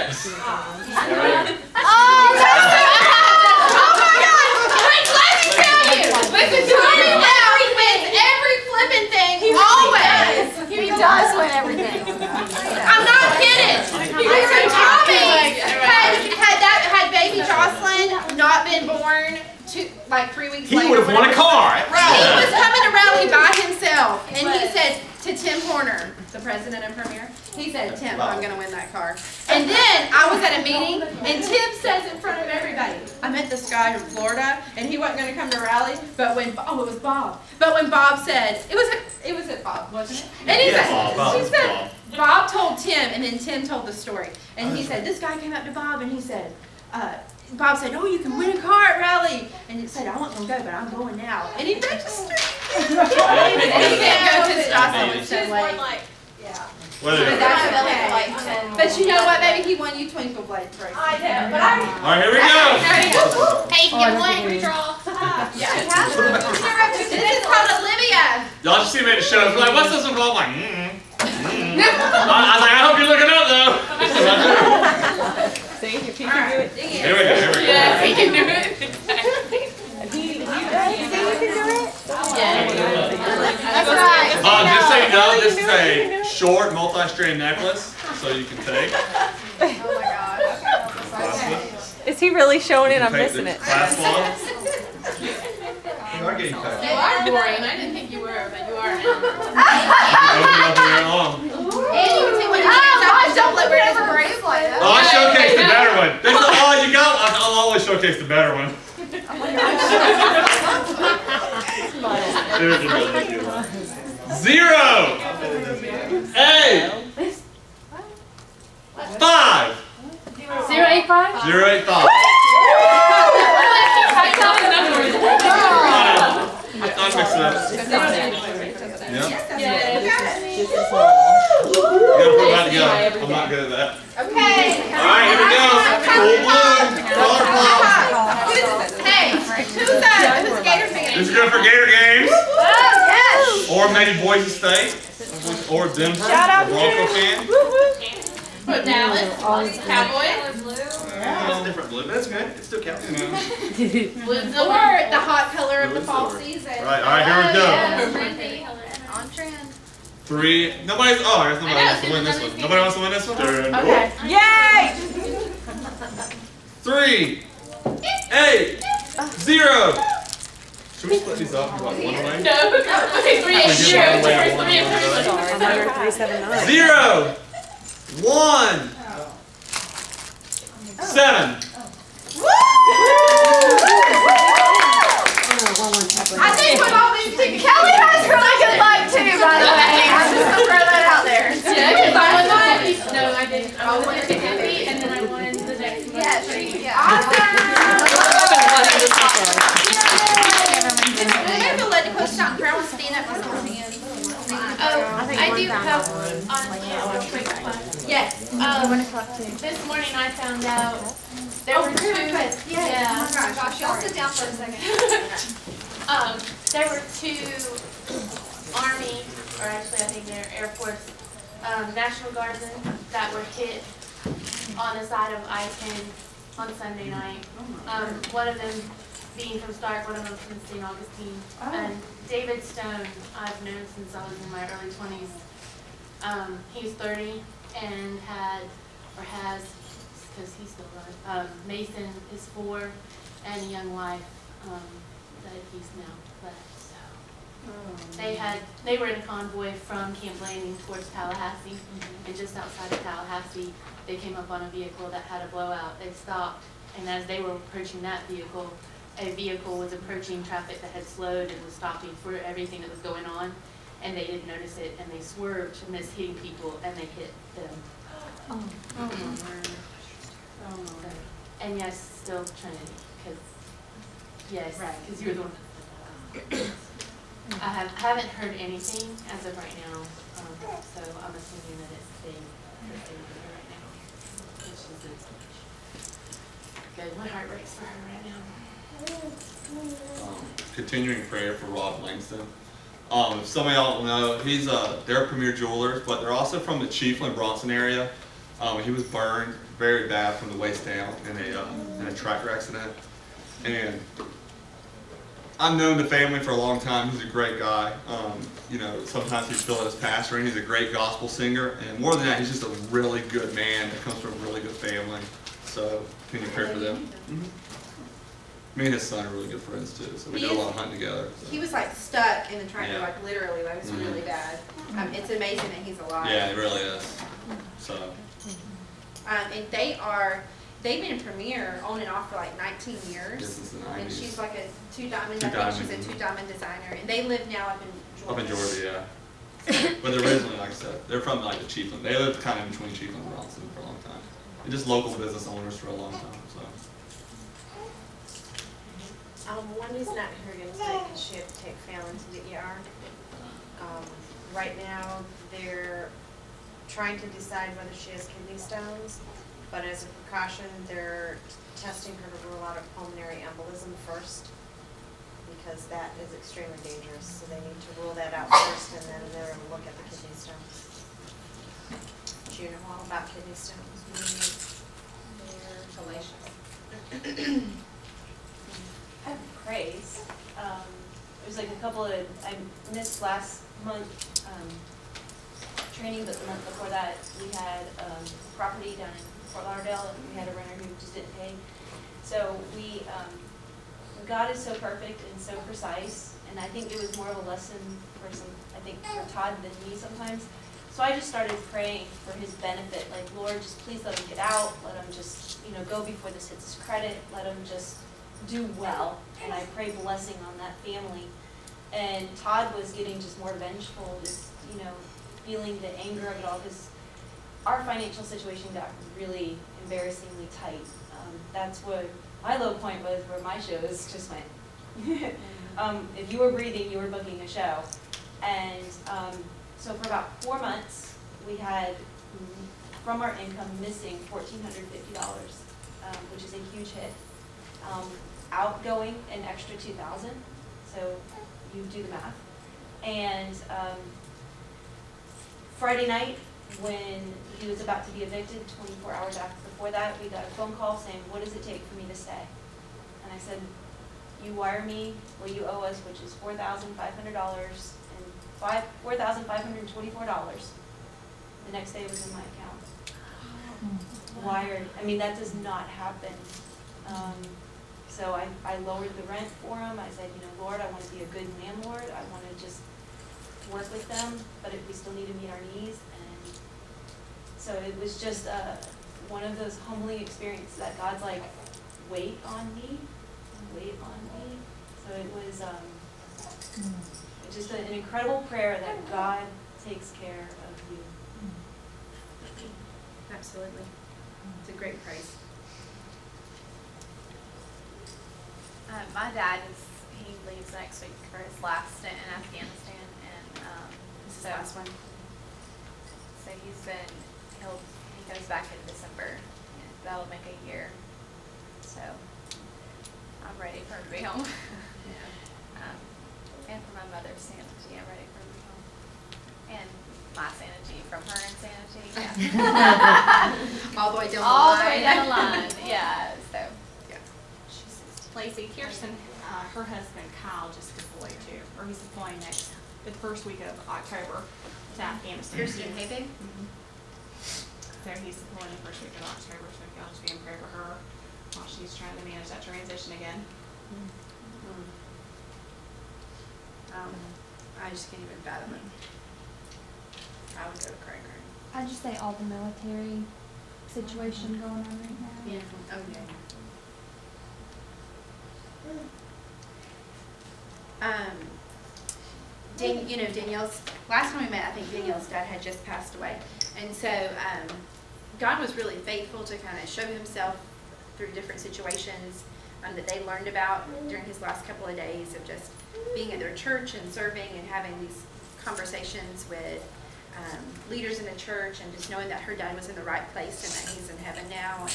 Oh, that's so oh my God! Wait, let me tell you. Listen to me now. He wins every flipping thing. Always. He does win everything. I'm not kidding. So Tommy had baby Jocelyn not been born 3 weeks later. He would have won a car at He Raleigh. was coming to Raleigh by himself, and he said to Tim Horner, the president of Premier, he said, Tim, I'm going to win that car. And then I was at a meeting, and Tim says in front of everybody, I met this guy in Florida, and he wasn't going to come to Raleigh, but when, it was Bob. But when Bob said, it was Bob, wasn't it? And he said, Bob told Tim, and then Tim told the story. And he said, this guy came up to Bob, and he said, Bob said, oh, you can win a car at Raleigh. And he said, I wasn't going to go, but I'm going now. And he registered. And he didn't go because Jocelyn was so late. What is it? That's okay. But you know what, baby? He won you Twinkle Blade first. I know, but I. All right, here we go. Hey, you can get one redraw. This is called Olivia. Y'all just see me at the show. It's like, what's this one called? I'm like, I was like, I hope you're looking up though. See if he can do it. Here we go. Here we go. Yes, he can do it. That's right. Just so you know, this is a short multi-strand necklace, so you can take. Oh my God. Is he really showing it? I'm Take missing the it. clasp on. You are getting cut. You are boring. I didn't think you were, but you are now. Open up very long. And you can see when you change don't let where it breaks like that. Oh, I showcased the better one. That's all you got. I'll always showcase the better one. Zero. 8. 5. 085? 085. I mixed it up. Yeah. You gotta put that together. I'm not good at that. Okay. All right, here we go. Full bloom. Color pop. Hey, who's Gator fan? This is good for Gator games. Yes. Or maybe Boise State. Or Denver. Shout out to Bronco fan. Put Dallas. Cowboys. It's different blue, but that's good. It still counts. Or the hot color of the fall season. Right, all right, here we go. On trend. 3. Nobody's. Oh, I guess nobody wants to win this one. Nobody wants to win this one? Okay. Yay! 3. 8. 0. Should we split these up? You want one away? No. Okay, 3 and 0. 0. 1. 7. I think with all these things, Kelly has really good luck too, by the way. I'm just gonna throw that out there. Yeah, because I won mine. No, I didn't. I won 50 and then I won the next one. I feel led to push out and prayer. I want to stand up and hold hands. I do have on real quick question. Yes. This morning I found out there were two. Yeah. Oh my gosh, y'all sit down for a second. There were 2 Army, or actually I think they're Air Force, National Guardsmen that were hit on the side of I-10 on Sunday night. One of them being from Stark, one of them from St. Augustine. And David Stone, I've known since I was in my early 20s. He's 30 and had, or has, because he's still alive, Mason is 4, and a young wife that he's now left. So they were in a convoy from Camp Landing towards Tallahassee, and just outside of Tallahassee, they came up on a vehicle that had a blowout. They stopped, and as they were approaching that vehicle, a vehicle was approaching traffic that had slowed and was stopping for everything that was going on, and they didn't notice it, and they swerved to miss hitting people, and they hit them. And yes, still Trinity, because yes, because you're the one. I haven't heard anything as of right now, so I'm assuming that it's staying here right now. Which is good. My heart breaks for her right now. Continuing prayer for Rob Langston. If some of y'all don't know, they're Premier Jewelers, but they're also from the Chiefland, Bronson area. He was burned very bad from the waist down in a tractor accident. And I've known the family for a long time. He's a great guy. You know, sometimes he's still as pastor, and he's a great gospel singer. And more than that, he's just a really good man that comes from a really good family. So, can you pray for them? Mm-hmm. Me and his son are really good friends too, so we do a lot of hunting together. So. He was like stuck in the tractor, Yeah. like literally, like it was really bad. It's amazing that he's alive. Yeah, it really is. So. And they've been in Premier on and off for like 19 years. Yes, since the 90s. And she's like a two-diamond, Two I think diamond. she's a two-diamond designer. And they live now up in Georgia. Up in Georgia, yeah. But they're originally, like I said, they're from like the Chiefland. They lived kind of in between Chiefland and Robinson for a long time. And just local business owners for a long time, so. Wendy's not here tonight because she had to take Fallon to the ER. Right now, they're trying to decide whether she has kidney stones, but as a precaution, they're testing her to rule out a pulmonary embolism first, because that is extremely dangerous. So they need to rule that out first, and then they're going to look at the kidney stones. Do you know all about kidney stones? They're fallacious. I have praise. It was like a couple of, I missed last month training, but the month before that we had a property down in Fort Lauderdale, and we had a renter who just didn't pay. So we, God is so perfect and so precise, and I think it was more of a lesson for I think for Todd than me sometimes. So I just started praying for his benefit, like, Lord, just please let him get out, let him just, you know, go before this hits his credit, let him just do well. And I pray blessing on that family. And Todd was getting just more vengeful, just, you know, feeling the anger of it all, because our financial situation got really embarrassingly tight. That's what my low point was, where my shows just went. If you were breathing, you were booking a show. And so for about 4 months, we had, from our income, missing $1,450, which is a huge hit. Outgoing, an extra $2,000, so you do the math. And Friday night, when he was about to be evicted, 24 hours before that, we got a phone call saying, what does it take for me to stay? And I said, you wire me what you owe us, which is $4,500 and $4,524. The next day it was in my account. Wired. I mean, that does not happen. So I lowered the rent for him. I said, you know, Lord, I want to be a good landlord. I want to just work with them, but we still need to meet our needs. And so it was just one of those humbling experiences that God's like, wait on me, wait on me. So it was just an incredible prayer that God takes care of you. Absolutely. It's a great praise. My dad he leaves next week for his last stint in Afghanistan, and This is the last one. so he goes back in December, and that'll make a year. So I'm ready for him to be home. And for my mother's sanity, I'm ready for him to be home. And my sanity from her insanity. Yeah. All the way down the line. All the way down the line. Yeah. So. Lacey Kirsten, her husband Kyle just deployed too, or he's deploying the first week of October to Afghanistan. Kirsten Haven? So he's deploying the first week of October, so y'all just be in prayer for her while she's trying to manage that transition again. I just can't even fathom it. I would go to Craig. I'd just say all the military situation going on right now. Yeah. Okay. Danielle's, last time we met, I think Danielle's dad had just passed away. And so God was really faithful to kind of show himself through different situations that they learned about during his last couple of days of just being at their church and serving and having these conversations with leaders in the church, and just knowing that her dad was in the right place and that he's in heaven now,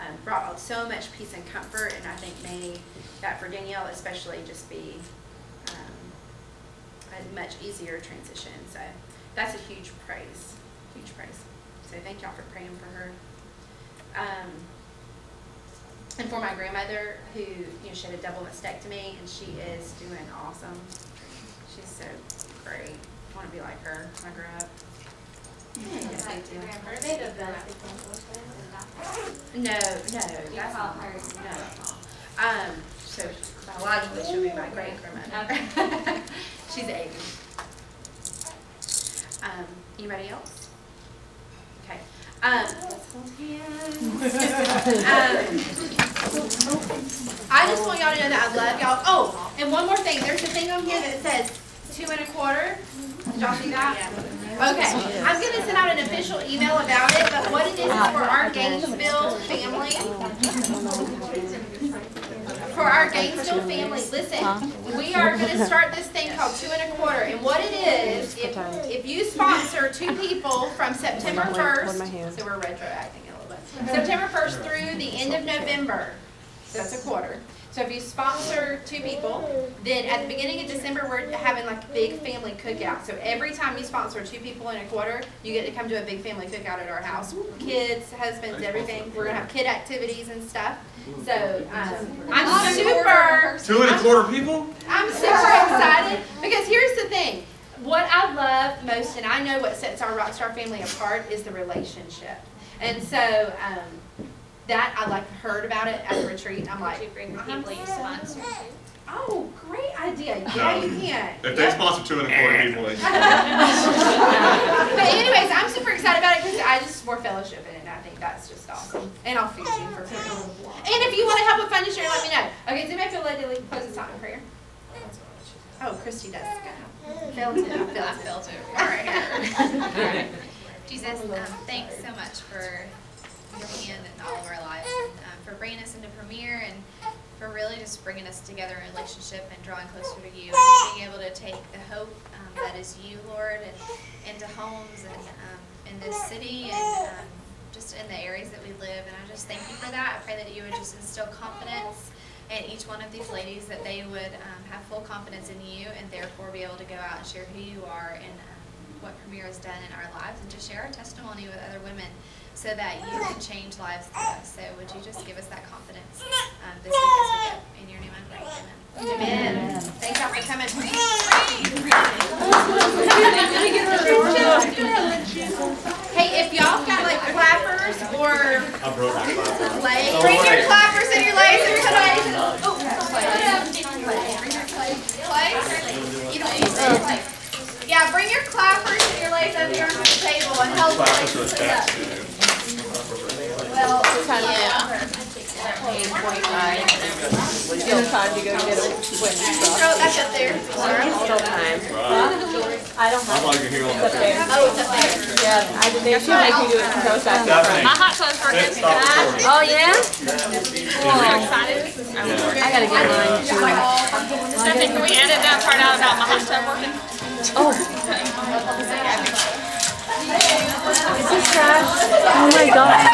and brought so much peace and comfort. And I think may that for Danielle especially just be a much easier transition. So that's a huge praise, huge praise. So thank y'all for praying for her. And for my grandmother, who, she had a double mastectomy, and she is doing awesome. She's so great. I want to be like her when I grow up. No, that's not hers. No. So biologically, she'll be my great grandmother. She's 80. Anybody else? Okay. I just want y'all to know that I love y'all. Oh, and one more thing. There's a thing on here that says 2 1/4. Did y'all see that? Okay. I'm going to send out an official email about it, but what it is for our Gainesville family. For our Gainesville family, listen, we are going to start this thing called 2 1/4. And what it is, if you sponsor 2 people from September 1st, so we're retroacting it a little bit, September 1st through the end of November, so that's a quarter. So if you sponsor 2 people, then at the beginning of December, we're having like a big family cookout. So every time you sponsor 2 people in a quarter, you get to come to a big family cookout at our house. Kids, husbands, everything. We're going to have kid activities and stuff. So I'm super... 2 1/4 people? I'm super excited because here's the thing. What I love most, and I know what sets our Rockstar family apart, is the relationship. And so that I heard about it at the retreat. I'm like, you bring the people you sponsor. oh, great idea. Yeah, you can. If they sponsor 2 1/4 people, they But anyways, I'm super excited about it because I just more fellowship in it, and I think that's just awesome. And I'll feed you for free. And if you want to help with funding share, let me know. Okay, does anybody feel led to close this out in prayer? Oh, Christy does. Felt it. I felt it. All right. Jesus, thanks so much for your hand in all of our lives, and for bringing us into Premier, and for really just bringing us together in relationship and drawing closer to you, and just being able to take the hope that is you, Lord, and into homes and in this city and just in the areas that we live. And I just thank you for that. I pray that you would just instill confidence in each one of these ladies, that they would have full confidence in you, and therefore be able to go out and share who you are and what Premier has done in our lives, and to share our testimony with other women, so that you can change lives through us. So would you just give us that confidence this week as we go? In your name I pray. Amen. Amen. Thanks y'all for coming. Hey, if y'all got like clappers or I broke my clapper. legs, bring your clappers and your legs and your legs. Oh, clay. You don't use it. Yeah, bring your clappers and your legs over here on the table and help us. Well, yeah. 8:45. Still time to go get a swim Throw that up there. Still time. I don't have I'm here all it's up there. Oh, it's up there. Yeah, they should make me do it because I was back there. My hot sauce working. Oh, yeah? So excited. I gotta get mine too. Stephanie, can we edit that part out about my hot tub working? Oh. Is this trash? Oh my God.